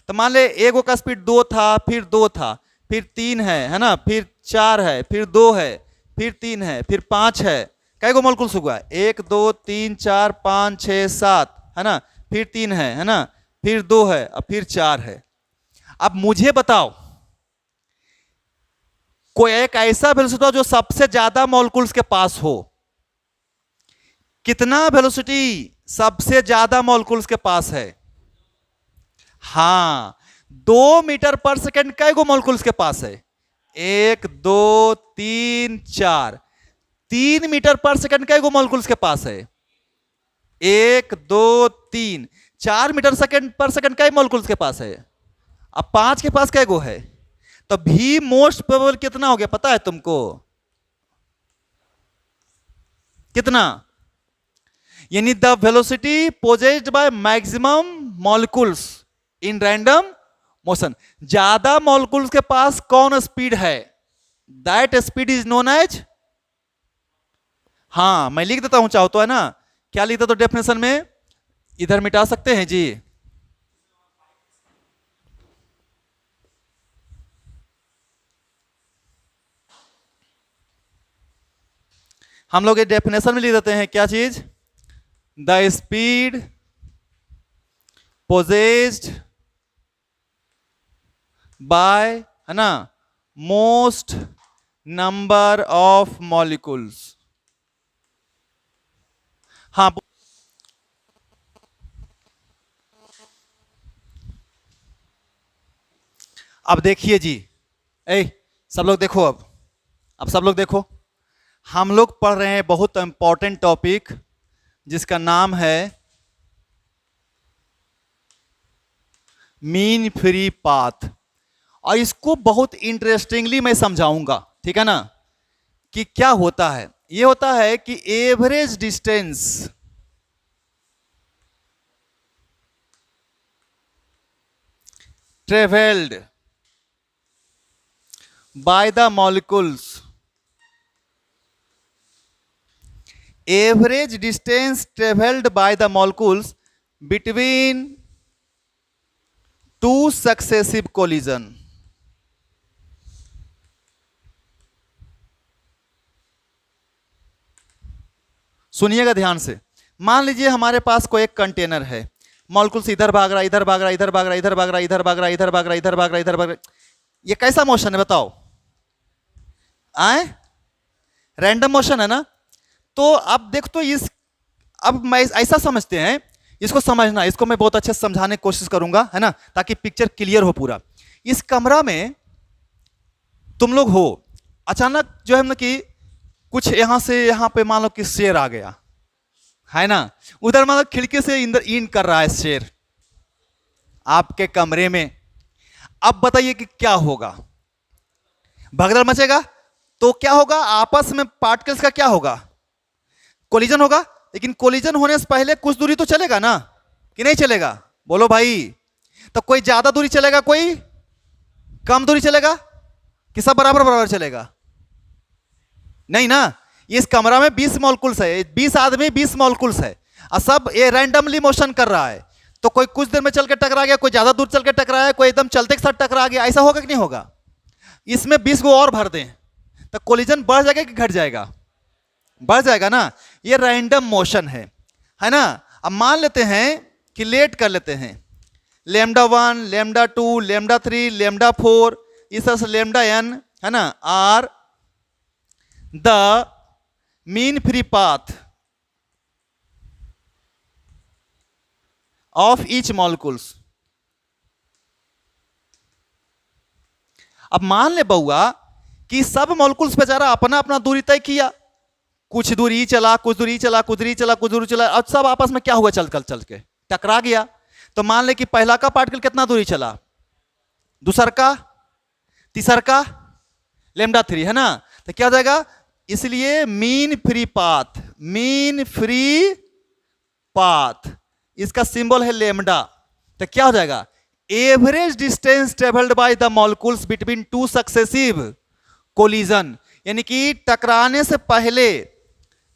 तो मान ले एगो का स्पीड 2 था, फिर 2 था, फिर 3 है ना, फिर 4 है, फिर 2 है, फिर 3 है, फिर 5 है। कई गो मॉलिक्यूल्स हुआ, 1 2 3 4 5 6 7, है ना, फिर 3 है ना, फिर 2 है और फिर 4 है। अब मुझे बताओ कोई एक ऐसा वेलोसिटी जो सबसे ज्यादा मॉलिक्यूल्स के पास हो, कितना वेलोसिटी सबसे ज्यादा मॉलिक्यूल्स के पास है, हाँ 2 मीटर पर सेकेंड कई गो मॉलिक्यूल्स के पास है, 1 2 3 4, 3 मीटर पर सेकेंड कई गो मॉलिक्यूल्स के पास है, 1 2 3, 4 मीटर सेकेंड पर सेकेंड कई मॉलिक्यूल्स के पास है, अब 5 के पास कई गो है। तो भी मोस्ट प्रोबेबल कितना हो गया पता है तुमको, कितना, यानी the velocity possessed by maximum molecules in random motion, ज्यादा मॉलिक्यूल्स के पास कौन स्पीड है, that speed is known as, हाँ मैं लिख देता हूं चाहो तो, है ना, क्या लिखता तो डेफिनेशन में, इधर मिटा सकते हैं जी, हम लोग ये डेफिनेशन में लिख देते हैं क्या चीज, द स्पीड पोजेस्ड बाय, है ना, मोस्ट नंबर ऑफ मॉलिक्यूल्स, हाँ अब देखिए जी, सब लोग देखो, अब सब लोग देखो, हम लोग पढ़ रहे हैं बहुत इंपॉर्टेंट टॉपिक जिसका नाम है मीन फ्री पाथ, और इसको बहुत इंटरेस्टिंगली मैं समझाऊंगा, ठीक है ना, कि क्या होता है। ये होता है कि average distance travelled by the molecules, average distance travelled by the molecules between 2 successive collision. सुनिएगा ध्यान से, मान लीजिए हमारे पास कोई एक कंटेनर है, मॉलिक्यूल्स इधर भाग रहा, इधर भाग रहा, इधर भाग रहा, इधर भाग रहा, इधर भाग रहा, इधर भाग रहा, इधर भाग रहा, इधर भाग रहा, ये कैसा मोशन है बताओ, आए रैंडम मोशन है ना। तो अब देख तो इस, अब मैं ऐसा समझते हैं इसको समझना, इसको मैं बहुत अच्छे से समझाने की कोशिश करूंगा, है ना, ताकि पिक्चर क्लियर हो पूरा। इस कमरा में तुम लोग हो, अचानक जो है ना कि कुछ यहां से यहां पे मान लो कि शेर आ गया, है ना, उधर मान लो खिड़की से इंदर इन कर रहा है शेर आपके कमरे में। अब बताइए कि क्या होगा? भगदड़ मचेगा। तो क्या होगा? आपस में पार्टिकल्स का क्या होगा? कोलिजन होगा। लेकिन कोलिजन होने से पहले कुछ दूरी तो चलेगा ना, कि नहीं चलेगा? बोलो भाई। तो कोई ज्यादा दूरी चलेगा, कोई कम दूरी चलेगा, कि सब बराबर बराबर चलेगा? नहीं ना। इस कमरा में 20 मॉलिक्यूल्स है, 20 आदमी 20 मॉलिक्यूल्स है, और सब ये रैंडमली मोशन कर रहा है। तो कोई कुछ देर में चल के टकरा गया, कोई ज्यादा दूर चल के टकराया, कोई एकदम चलते के साथ टकरा गया, ऐसा होगा कि नहीं होगा? इसमें 20 को और भर दें तो कोलिजन बढ़ जाएगा कि घट जाएगा? बढ़ जाएगा ना। ये रैंडम मोशन है ना। अब मान लेते हैं कि लेट कर लेते हैं, λ1, λ2, λ3, λ4, इस तरह से λn, है ना, are the mean free path of each molecules. अब मान ले बउआ कि सब मॉलिक्यूल्स बेचारा अपना अपना दूरी तय किया, कुछ दूरी चला, कुछ दूरी चला, कुछ दूरी चला, कुछ दूरी चला, अब सब आपस में क्या हुआ? चल के टकरा गया। तो मान ले कि पहला का पार्टिकल कितना दूरी चला, दूसर का, तीसर का, λ3, है ना। तो क्या हो जाएगा? इसलिए mean free path, mean free path, इसका सिंबल है लेमडा। तो क्या हो जाएगा? Average distance travelled by the molecules between two successive collision, यानी कि टकराने से पहले,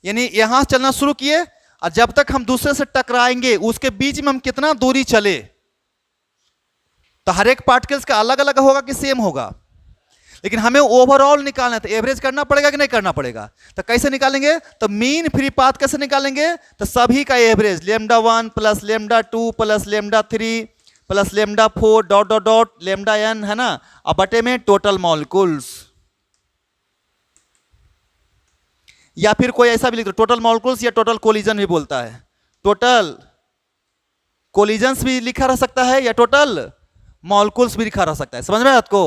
यानी यहां चलना शुरू किए और जब तक हम दूसरे से टकराएंगे उसके बीच में हम कितना दूरी चले। तो हर एक पार्टिकल्स का अलग अलग होगा कि सेम होगा? लेकिन हमें ओवरऑल निकालना है, तो एवरेज करना पड़ेगा कि नहीं करना पड़ेगा? तो कैसे निकालेंगे? तो मीन फ्री पाथ कैसे निकालेंगे? तो सभी का average λ1 plus λ2 plus λ3 plus λ4 dot dot dot λn, है ना, और बटे में टोटल मॉलिक्यूल्स। या फिर कोई ऐसा भी लिख दो, टोटल मॉलिक्यूल्स या टोटल कोलिजन भी बोलता है, टोटल कोलिजन्स भी लिखा रह सकता है या टोटल मॉलिक्यूल्स भी लिखा रह सकता है। समझ में आपको?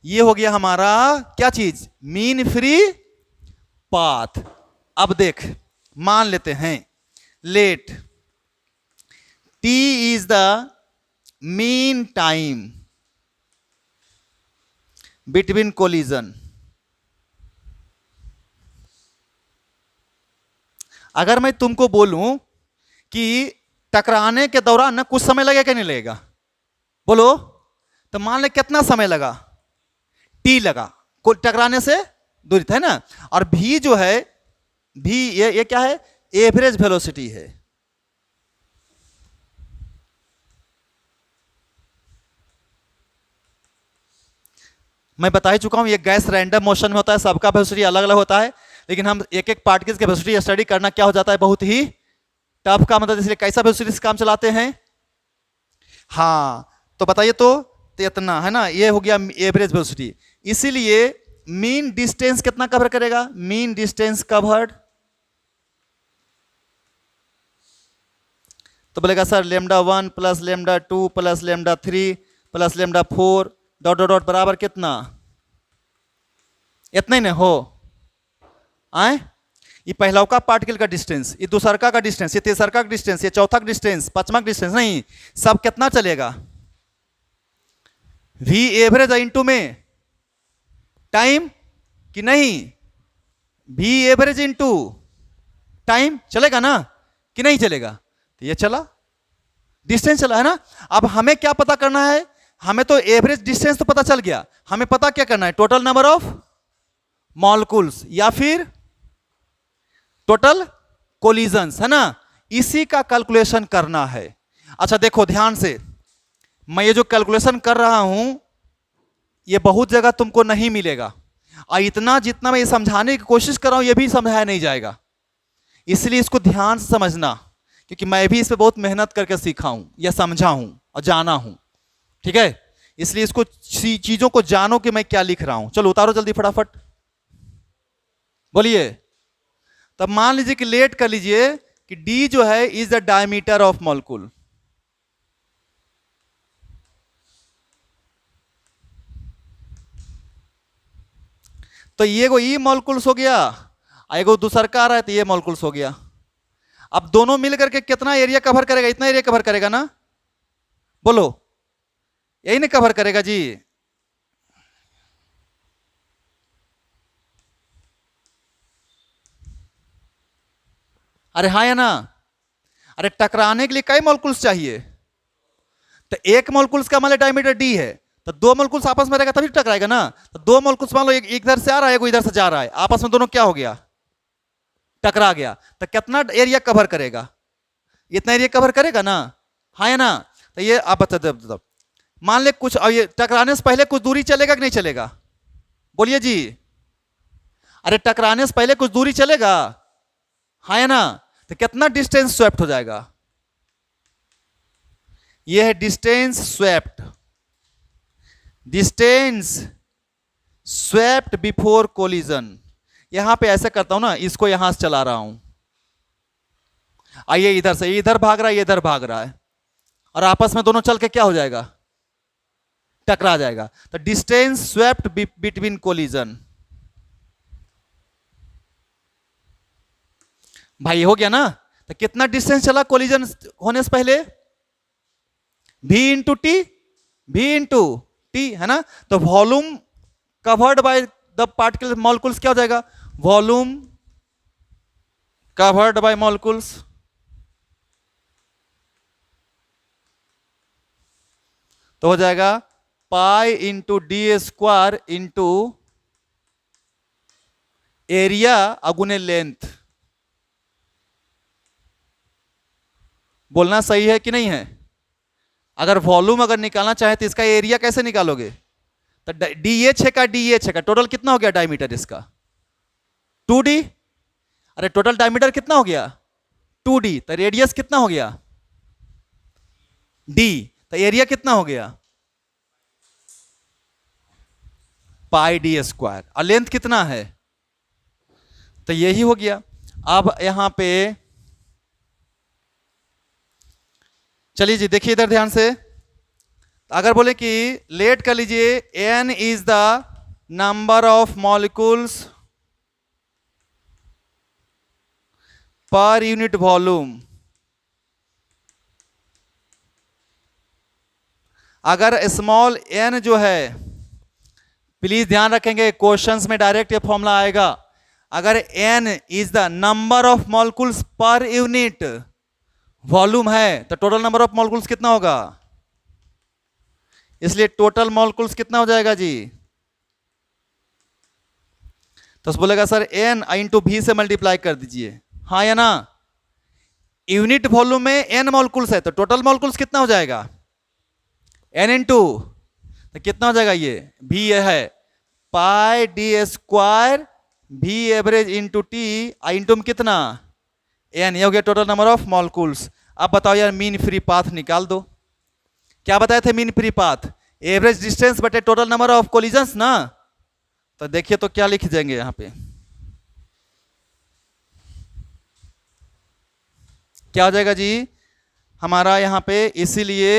ये हो गया हमारा क्या चीज? Mean free path. अब देख, मान लेते हैं let t is the mean time between collision. अगर मैं तुमको बोलूं कि टकराने के दौरान ना कुछ समय लगेगा कि नहीं लगेगा? बोलो। तो मान ले कितना समय लगा? टी लगा, टकराने से दूरी, है ना। और भी जो है, भी ये क्या है? एवरेज वेलोसिटी है। मैं बता ही चुका हूं, ये गैस रैंडम मोशन में होता है, सबका वेलोसिटी अलग अलग होता है, लेकिन हम एक एक पार्टिकल्स के वेलोसिटी स्टडी करना क्या हो जाता है, बहुत ही टफ का मतलब। इसलिए कैसा वेलोसिटी से काम चलाते हैं? हाँ, तो बताइए तो इतना, है ना, ये हो गया एवरेज वेलोसिटी। इसीलिए मीन डिस्टेंस कितना कवर करेगा? मीन डिस्टेंस कवर्ड, तो बोलेगा sir λ1 plus λ2 plus λ3 plus λ4 dot dot dot बराबर कितना? इतना ही ना हो आए? ये पहला का पार्टिकल का डिस्टेंस, ये दूसरा का डिस्टेंस, ये तीसरा का डिस्टेंस, ये चौथा डिस्टेंस, पांचवा डिस्टेंस, नहीं, सब कितना चलेगा? वी एवरेज इनटू में टाइम कि नहीं? वी एवरेज इनटू टाइम चलेगा ना कि नहीं चलेगा? तो ये चला, डिस्टेंस चला, है ना। अब हमें क्या पता करना है? हमें तो एवरेज डिस्टेंस तो पता चल गया, हमें पता क्या करना है? टोटल नंबर ऑफ मॉलिक्यूल्स या फिर टोटल कोलिजन्स, है ना। इसी का कैलकुलेशन करना है। अच्छा देखो ध्यान से, मैं ये जो कैलकुलेशन कर रहा हूं ये बहुत जगह तुमको नहीं मिलेगा, और इतना जितना मैं ये समझाने की कोशिश कर रहा हूं ये भी समझाया नहीं जाएगा। इसलिए इसको ध्यान से समझना, क्योंकि मैं भी इस पर बहुत मेहनत करके सीखा हूं या समझा हूं और जाना हूं, ठीक है। इसलिए इसको चीजों को जानो कि मैं क्या लिख रहा हूं। चलो उतारो जल्दी फटाफट, बोलिए। तब मान लीजिए कि लेट कर लीजिए कि डी जो है is the diameter of molecule. तो ये को ई मॉलिक्यूल्स हो गया, एगो दूसर का आ रहा है तो ये मॉलिक्यूल्स हो गया। अब दोनों मिलकर के कितना एरिया कवर करेगा? इतना एरिया कवर करेगा ना, बोलो, यही ना कवर करेगा जी। अरे हाँ या ना? अरे टकराने के लिए कई मॉलिक्यूल्स चाहिए, तो एक मॉलिक्यूल्स का मान लो डायमीटर डी है, तो दो मॉलिक्यूल्स आपस में रहेगा तभी टकराएगा ना। तो दो मॉलिक्यूल्स मान लो एक इधर से आ रहा है, एक इधर से जा रहा है, आपस में दोनों क्या हो गया? टकरा गया। तो कितना एरिया कवर करेगा? इतना एरिया कवर करेगा ना, हाँ या ना? तो ये आप बता, मान ले कुछ, ये टकराने से पहले कुछ दूरी चलेगा कि नहीं चलेगा? बोलिए जी। अरे टकराने से पहले कुछ दूरी चलेगा, हाँ या ना? तो कितना डिस्टेंस स्वेप्ट हो जाएगा? ये है distance swept, distance swept before collision. यहां पे ऐसे करता हूं ना, इसको यहां से चला रहा हूं, आइए इधर से, इधर भाग रहा है, ये इधर भाग रहा है, और आपस में दोनों चल के क्या हो जाएगा? टकरा जाएगा। तो डिस्टेंस स्वेप्ट बिटवीन कोलिजन। भाई हो गया ना? तो कितना डिस्टेंस चला कोलिजन होने से पहले? v into T, v into T, है ना? तो volume covered by the particle molecules क्या हो जाएगा? वॉल्यूम कवर्ड बाय मॉलिक्यूल्स, तो हो जाएगा pi into D square into area अगुने लेंथ। बोलना सही है कि नहीं है? अगर वॉल्यूम अगर निकालना चाहे तो इसका एरिया कैसे निकालोगे? तो डी एच है का, डी एच है का, टोटल कितना हो गया डायमीटर इसका? 2d। अरे टोटल डायमीटर कितना हो गया? 2d। तो रेडियस कितना हो गया? d। तो एरिया कितना हो गया? पाई डी स्क्वायर। और लेंथ कितना है? तो यही हो गया। अब यहां पे चलिए जी, देखिए इधर ध्यान से। अगर बोले कि लेट कर लीजिए n is the number of molecules per unit volume. अगर स्मॉल n जो है, प्लीज ध्यान रखेंगे क्वेश्चंस में डायरेक्ट ये फॉर्मूला आएगा। अगर n is the number of molecules per unit volume है तो टोटल नंबर ऑफ मॉलिक्यूल्स कितना होगा? इसलिए टोटल मॉलिक्यूल्स कितना हो जाएगा जी? तो बोलेगा सर n इंटू v से मल्टीप्लाई कर दीजिए, हाँ या ना? यूनिट वॉल्यूम में n मॉलिक्यूल्स है तो टोटल मॉलिक्यूल्स कितना हो जाएगा? n इंटू, तो कितना हो जाएगा? ये v है pi D square v average into T, into में कितना? n। ये हो गया टोटल नंबर ऑफ मॉलिक्यूल्स। अब बताओ यार, मीन फ्री पाथ निकाल दो। क्या बताए थे mean free path? Average distance बटे टोटल नंबर ऑफ कोलिजन्स ना। तो देखिए तो क्या लिख देंगे यहां पे, क्या हो जाएगा जी हमारा यहां पे? इसीलिए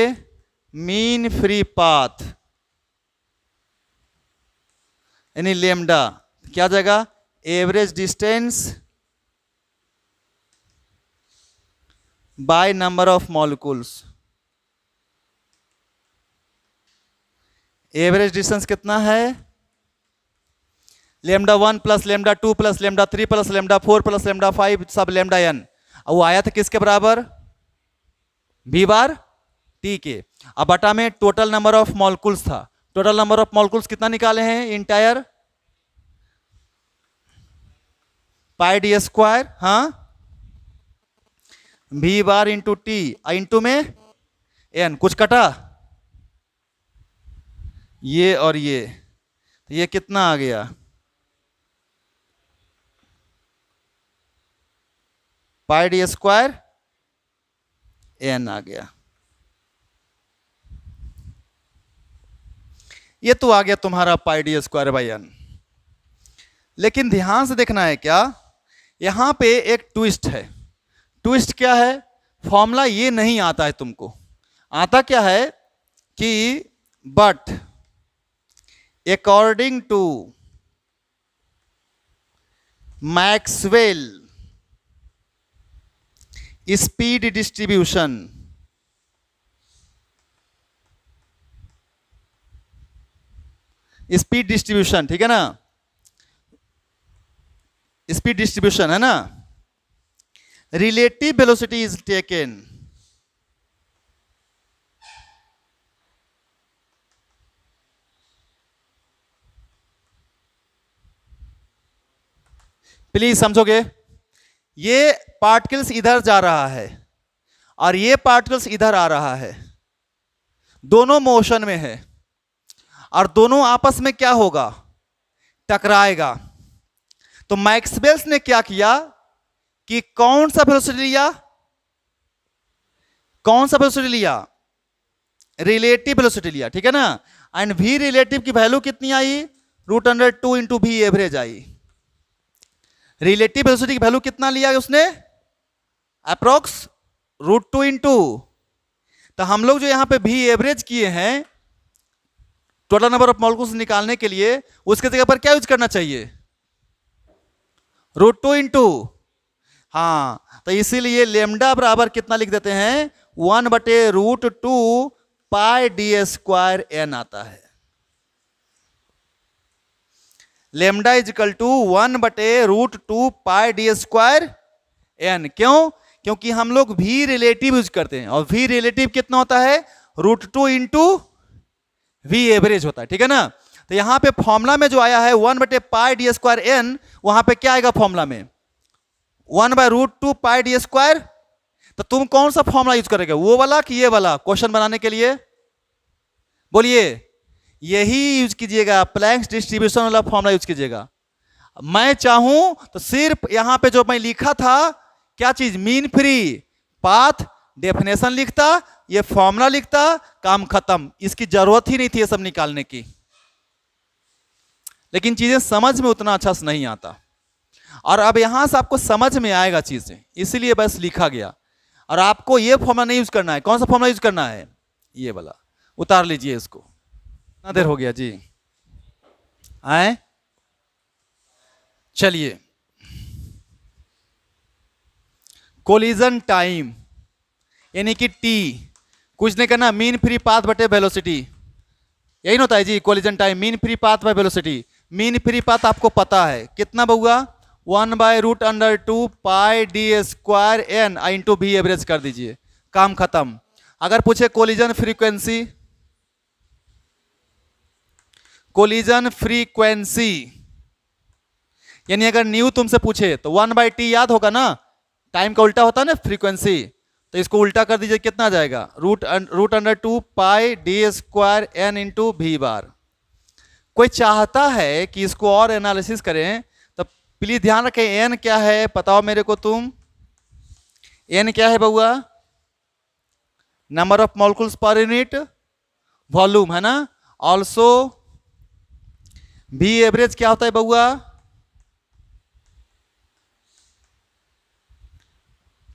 मीन फ्री पाथ यानी लेमडा क्या हो जाएगा? Average distance by number of molecules. Average distance कितना है? Lambda 1 plus lambda 2 plus lambda 3 plus lambda 4 plus lambda 5 सब लेमडा n। और वो आया था किसके बराबर? v बार t के। अब बटा में टोटल नंबर ऑफ मॉलिक्यूल्स था। टोटल नंबर ऑफ मॉलिक्यूल्स कितना निकाले हैं? इंटायर पाई डी स्क्वायर, हाँ, v bar into T, into में n। कुछ कटा? ये और ये कितना आ गया? पाई डी स्क्वायर n आ गया। ये तो आ गया तुम्हारा पाई डी स्क्वायर बाई n। लेकिन ध्यान से देखना है क्या, यहां पे एक ट्विस्ट है। ट्विस्ट क्या है, फॉर्मूला ये नहीं आता है तुमको, आता क्या है कि but according to Maxwell speed distribution, speed distribution, ठीक है ना, स्पीड डिस्ट्रीब्यूशन है ना, relative velocity is taken, please समझोगे, ये पार्टिकल्स इधर जा रहा है और ये पार्टिकल्स इधर आ रहा है, दोनों मोशन में है और दोनों आपस में क्या होगा, टकराएगा। तो मैक्सवेल्स ने क्या किया कि कौन सा वेलोसिटी लिया, कौन सा वेलोसिटी लिया, रिलेटिव वेलोसिटी लिया, ठीक है ना। एंड v रिलेटिव की वैल्यू कितनी आई, √2 इंटू v एवरेज आई। रिलेटिव वेलोसिटी की वैल्यू कितना लिया उसने, अप्रोक्स √2 इंटू, तो हम लोग जो यहां पे v एवरेज किए हैं टोटल नंबर ऑफ मॉलिक्यूल्स निकालने के लिए, उसके जगह पर क्या यूज करना चाहिए, √2 इंटू, हाँ, तो इसीलिए लेमडा बराबर कितना लिख देते हैं, 1/√2 पाई d² n आता है। Lambda is equal to 1/√2 pi d² n। क्यों, क्योंकि हम लोग v रिलेटिव यूज करते हैं और v रिलेटिव कितना होता है, √2 इंटू v एवरेज होता है, ठीक है ना। तो यहां पे फॉर्मूला में जो आया है 1/पाई d² n, वहां पे क्या आएगा फॉर्मूला में, 1/√2 पाई d²। तो तुम कौन सा फॉर्मूला यूज करोगे, वो वाला कि ये वाला, क्वेश्चन बनाने के लिए बोलिए, यही यूज कीजिएगा, प्लैंक्स डिस्ट्रीब्यूशन वाला फॉर्मूला यूज कीजिएगा। मैं चाहूं तो सिर्फ यहां पे जो मैं लिखा था, क्या चीज, मीन फ्री पाथ डेफिनेशन लिखता, ये फॉर्मूला लिखता, काम खत्म, इसकी जरूरत ही नहीं थी ये सब निकालने की। लेकिन चीजें समझ में उतना अच्छा से नहीं आता, और अब यहां से आपको समझ में आएगा चीजें, इसीलिए बस लिखा गया। और आपको ये फॉर्मूला नहीं यूज करना है, कौन सा फॉर्मूला यूज करना है, ये वाला, उतार लीजिए इसको। कितना देर हो गया जी, आए, चलिए, कोलिजन टाइम यानी कि टी, कुछ नहीं करना, मीन फ्री पाथ बटे वेलोसिटी, यही ना होता है जी, collision time mean free path by velocity. Mean free path आपको पता है कितना बहुआ, 1/√2 pi d² n into v average कर दीजिए, काम खत्म। अगर पूछे कोलिजन फ्रीक्वेंसी, कोलिजन फ्रीक्वेंसी यानी अगर न्यू तुमसे पूछे तो 1/t याद होगा ना, टाइम का उल्टा होता है ना फ्रीक्वेंसी, तो इसको उल्टा कर दीजिए, कितना आ जाएगा, √2 पाई d² n इंटू v बार। कोई चाहता है कि इसको और एनालिसिस करें तो प्लीज ध्यान रखें, n क्या है बताओ मेरे को तुम, n क्या है बउआ, number of molecules per unit volume है ना। ऑल्सो v एवरेज क्या होता है बउआ,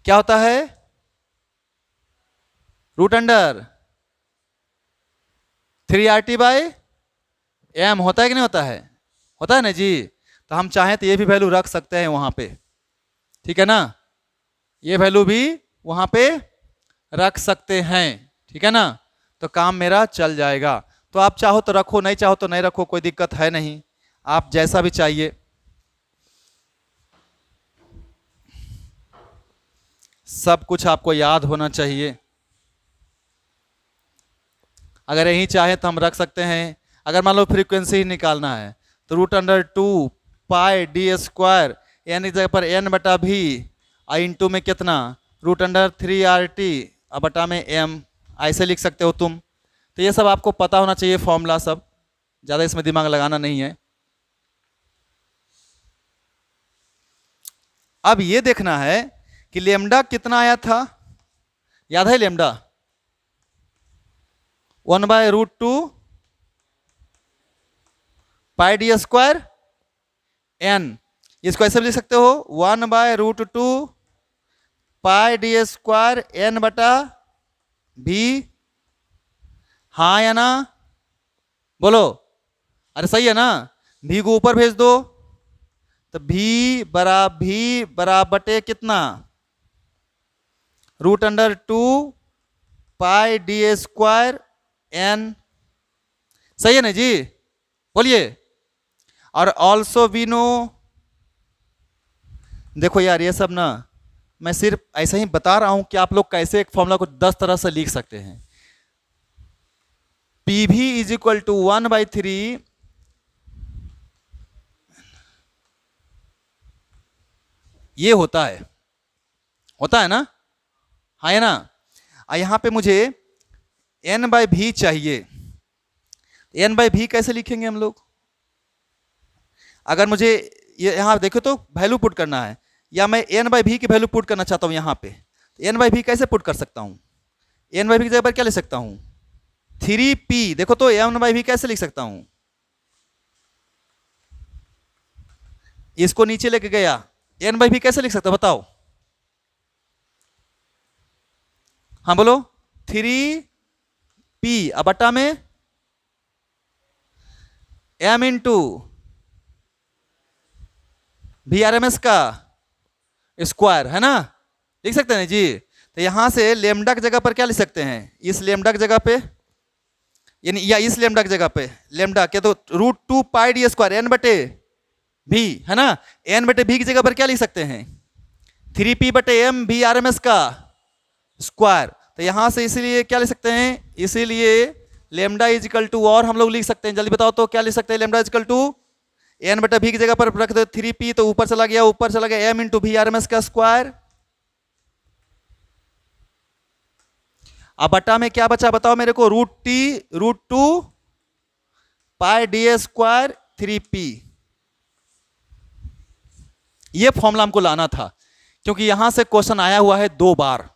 क्या होता है, √3RT/m होता है कि नहीं होता है, होता है ना जी। तो हम चाहें तो ये भी वैल्यू रख सकते हैं वहां पे, ठीक है ना, ये वैल्यू भी वहां पे रख सकते हैं, ठीक है ना, तो काम मेरा चल जाएगा। तो आप चाहो तो रखो, नहीं चाहो तो नहीं रखो, कोई दिक्कत है नहीं, आप जैसा भी चाहिए। सब कुछ आपको याद होना चाहिए, अगर यही चाहे तो हम रख सकते हैं। अगर मान लो फ्रीक्वेंसी ही निकालना है तो √2 पाई d² n की जगह पर n/v इंटू में कितना, √3RT बटा में m, ऐसे लिख सकते हो तुम। तो ये सब आपको पता होना चाहिए फॉर्मूला, सब ज़्यादा इसमें दिमाग लगाना नहीं है। अब ये देखना है कि लेमडा कितना आया था, याद है लेमडा, 1/√2 पाई d² n, इसको ऐसे भी लिख सकते हो 1/√2 पाई डी स्क्वायर एन बटा भी, हाँ या ना बोलो, अरे सही है ना, भी को ऊपर भेज दो तो भी बराबर बटे कितना, √2 पाई डी स्क्वायर एन, सही है ना जी, बोलिए। और ऑल्सो वी नो, देखो यार ये सब ना मैं सिर्फ ऐसा ही बता रहा हूं कि आप लोग कैसे एक फॉर्मूला को 10 तरह से लिख सकते हैं। पी भी इज इक्वल टू 1/3 ये होता है ना, हाँ है ना। यहां पे मुझे n/v चाहिए, n/v कैसे लिखेंगे हम लोग, अगर मुझे ये यहां देखो तो वैल्यू पुट करना है, या मैं n/v की वैल्यू पुट करना चाहता हूं यहां पे, तो n/v कैसे पुट कर सकता हूं, n/v की जगह पर क्या लिख सकता हूं 3p, देखो तो n/v कैसे लिख सकता हूं, इसको नीचे लेके गया, n/v कैसे लिख सकता बताओ, हाँ बोलो 3p अब बटा में m इंटू VRMS का स्क्वायर, है ना, लिख सकते हैं जी। तो यहां से लेमडा की जगह पर क्या लिख सकते हैं, इस लेमडा की जगह पे, यानी या इस लेमडा की जगह पे लेमडा क्या, तो √2 पाई डी स्क्वायर एन बटे भी, है ना, एन बटे भी की जगह पर क्या लिख सकते हैं 3p बटे m VRMS का स्क्वायर। तो यहां से इसीलिए क्या लिख सकते हैं, इसीलिए लेमडा इज इक्वल टू, और हम लोग लिख सकते हैं, जल्दी बताओ तो क्या लिख सकते हैं, lambda is equal to N बटा भी की जगह पर रख दो 3p, तो ऊपर चला गया m इंटू VRMS का स्क्वायर। अब बटा में क्या बचा बताओ मेरे को, √2 पाई डी स्क्वायर 3p, ये फॉर्मूला हमको लाना था क्योंकि यहां से क्वेश्चन आया हुआ है 2 बार,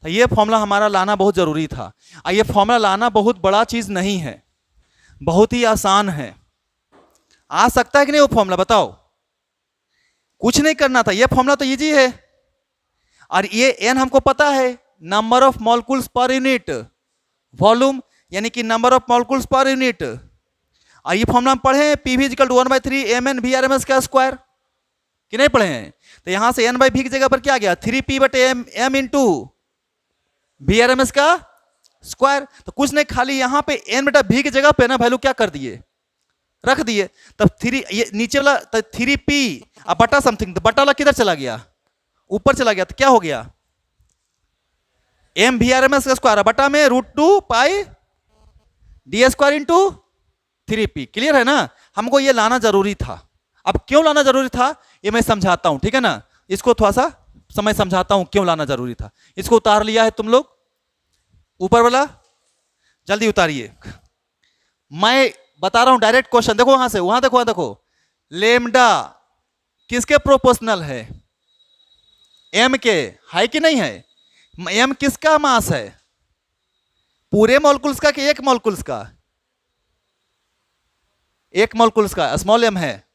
तो ये फॉर्मूला हमारा लाना बहुत जरूरी था। ये फॉर्मूला लाना बहुत बड़ा चीज नहीं है, बहुत ही आसान है, आ सकता है कि नहीं वो फॉर्मूला बताओ, कुछ नहीं करना था, ये फॉर्मूला तो इजी है, और ये n हमको पता है, number of molecules per unit volume, यानी कि number of molecules per unit. और ये फॉर्मूला हम पढ़े हैं, P V equal to 1/3 mn VRMS का स्क्वायर, कि नहीं पढ़े हैं। तो यहां से n/v की जगह पर क्या गया 3p बटे m इंटू VRMS का स्क्वायर। तो कुछ नहीं, खाली यहां पे n बटा v की जगह पे ना वैल्यू क्या कर दिए, रख दिए। तब 3 ये नीचे वाला 3p अब बटा समथिंग, तो बटा वाला किधर चला गया, ऊपर चला गया, तो क्या हो गया m VRMS का स्क्वायर बटा में √2 pi D square into 3p। Clear है ना, हमको ये लाना जरूरी था। अब क्यों लाना जरूरी था ये मैं समझाता हूं, ठीक है ना, इसको थोड़ा सा समय समझाता हूं क्यों लाना जरूरी था। इसको उतार लिया है तुम लोग, ऊपर वाला जल्दी उतारिए, मैं बता रहा हूं डायरेक्ट क्वेश्चन, देखो वहां से वहां देखो, देखो लेमडा किसके प्रोपोर्शनल है, m के, है कि नहीं है, m किसका मास है, पूरे मॉलिक्यूल्स का कि एक मॉलिक्यूल्स का, एक मॉलिक्यूल्स का स्मॉल m है,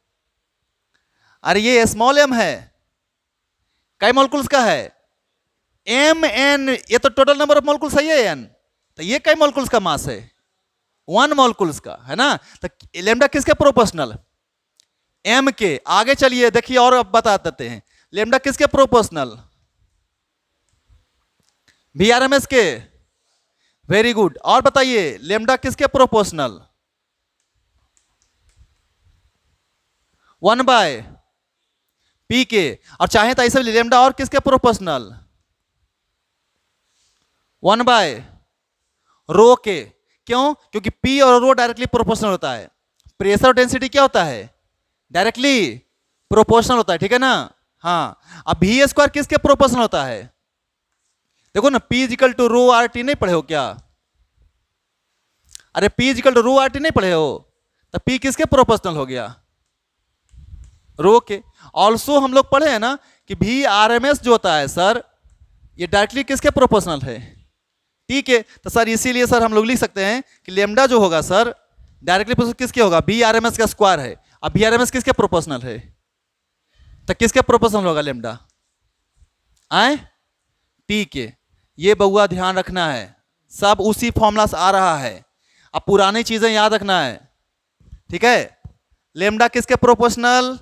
अरे ये स्मॉल m है, कई मॉलिक्यूल्स का है mn, ये तो टोटल नंबर ऑफ मॉलिक्यूल्स है ये n, तो ये कई मॉलिक्यूल्स का मास है 1 मॉलिक्यूल्स का, है ना। तो लेमडा किसके प्रोपोर्शनल, m के। आगे चलिए देखिए और अब बता देते हैं, लेमडा किसके प्रोपोर्शनल, VRMS के, वेरी गुड। और बताइए लेमडा किसके प्रोपोर्शनल, 1/p के। और चाहे तो ऐसे लेमडा और किसके प्रोपोर्शनल, 1/ρ के। क्यों, क्योंकि p और ρ डायरेक्टली प्रोपोर्शनल होता है, प्रेशर और डेंसिटी क्या होता है, डायरेक्टली प्रोपोर्शनल होता है, ठीक है ना। हाँ, अब v स्क्वायर किसके प्रोपोर्शनल होता है, देखो ना, p इक्वल टू ρRT नहीं पढ़े हो क्या, अरे p इक्वल टू ρRT नहीं पढ़े हो, तो p किसके प्रोपोर्शनल हो गया, रो के। ऑल्सो हम लोग पढ़े हैं ना कि VRMS जो होता है सर, ये डायरेक्टली किसके प्रोपोर्शनल है, ठीक है। तो सर इसीलिए सर हम लोग लिख सकते हैं कि लेमडा जो होगा सर डायरेक्टली किसके होगा, VRMS का स्क्वायर है। अब VRMS किसके प्रोपोर्शनल है, तो किसके प्रोपोर्शनल होगा लेमडा, आए टी के, ये बउआ ध्यान रखना है, सब उसी फॉर्मूला से आ रहा है। अब पुरानी चीजें याद रखना है, ठीक है। लेमडा किसके प्रोपोर्शनल?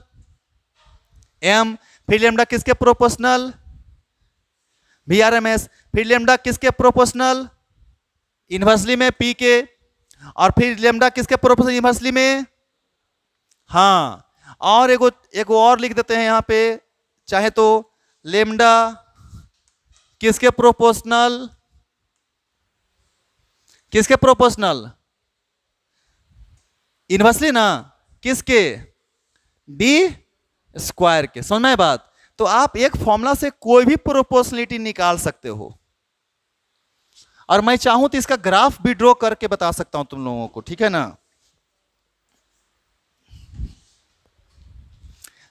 एम। फिर लेमडा किसके प्रोपोर्शनल? VRMS। फिर लेमडा किसके प्रोपोर्शनल? इन्वर्सली में पी के। और फिर लेमडा किसके प्रोपोर्शनल इन्वर्सली में? हाँ, और एगो और लिख देते हैं यहां पे, चाहे तो लेमडा किसके प्रोपोर्शनल? किसके प्रोपोर्शनल? इन्वर्सली ना, किसके? डी स्क्वायर के। समझ में बात? तो आप एक फॉर्मूला से कोई भी प्रोपोर्शनलिटी निकाल सकते हो, और मैं चाहूं तो इसका ग्राफ भी ड्रॉ करके बता सकता हूं तुम लोगों को, ठीक है ना।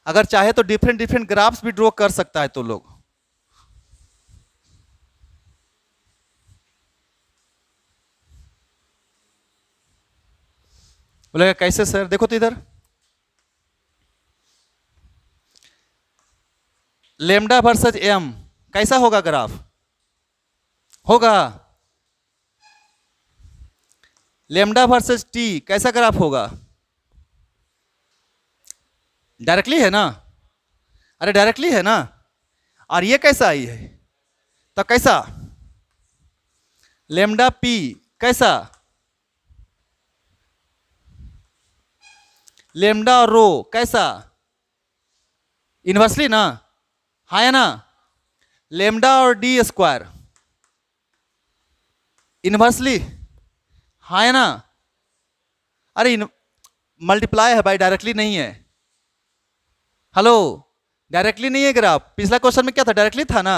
अगर चाहे तो डिफरेंट डिफरेंट ग्राफ्स भी ड्रॉ कर सकता है तो लोग। बोलेगा कैसे सर? देखो तो इधर, लेमडा वर्सेस एम कैसा होगा ग्राफ? होगा। लेमडा वर्सेस टी कैसा ग्राफ होगा? डायरेक्टली है ना? अरे डायरेक्टली है ना। और ये कैसा आई है? तो कैसा? लेमडा पी कैसा? लेमडा और रो कैसा? इन्वर्सली ना, हाँ है ना। लेमडा और डी स्क्वायर इन्वर्सली, हाँ है ना। अरे मल्टीप्लाई है भाई, डायरेक्टली नहीं है। हेलो, डायरेक्टली नहीं है ग्राफ। पिछला क्वेश्चन में क्या था? डायरेक्टली था ना,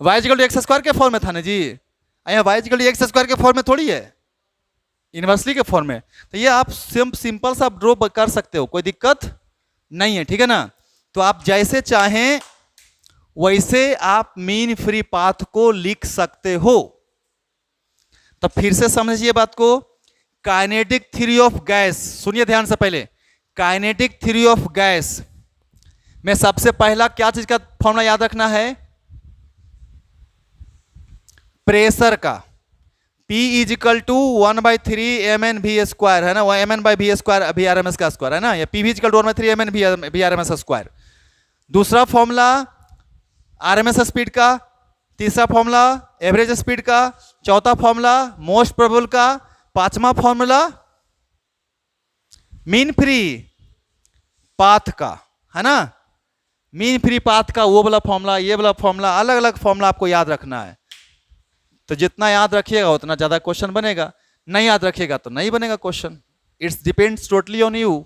y equal to X square के फॉर्म में था ना जी। यहाँ y equal to X square के फॉर्म में थोड़ी है, इन्वर्सली के फॉर्म में। तो ये आप सिंपल सा ड्रॉ कर सकते हो, कोई दिक्कत नहीं है, ठीक है ना। तो आप जैसे चाहें वैसे आप मीन फ्री पाथ को लिख सकते हो। तो फिर से समझिए बात को। काइनेटिक थ्योरी ऑफ गैस, सुनिए ध्यान से पहले। काइनेटिक थ्योरी ऑफ गैस में सबसे पहला क्या चीज का फॉर्मूला याद रखना है? प्रेशर का। P is equal to 1/3 mn v square है ना, mn by V square VRMS का स्क्वायर है ना, या P भी equal to 1/3 mn VRMS square. दूसरा फॉर्मूला RMS स्पीड का, तीसरा फॉर्मूला एवरेज स्पीड का, चौथा फॉर्मूला मोस्ट प्रोबेबल का, पांचवा फॉर्मूला मीन फ्री पाथ का, है ना। मीन फ्री पाथ का वो वाला फॉर्मूला, ये वाला फॉर्मूला, अलग अलग फॉर्मूला आपको याद रखना है। तो जितना याद रखिएगा उतना ज्यादा क्वेश्चन बनेगा, नहीं याद रखिएगा तो नहीं बनेगा question. It's depends totally on you.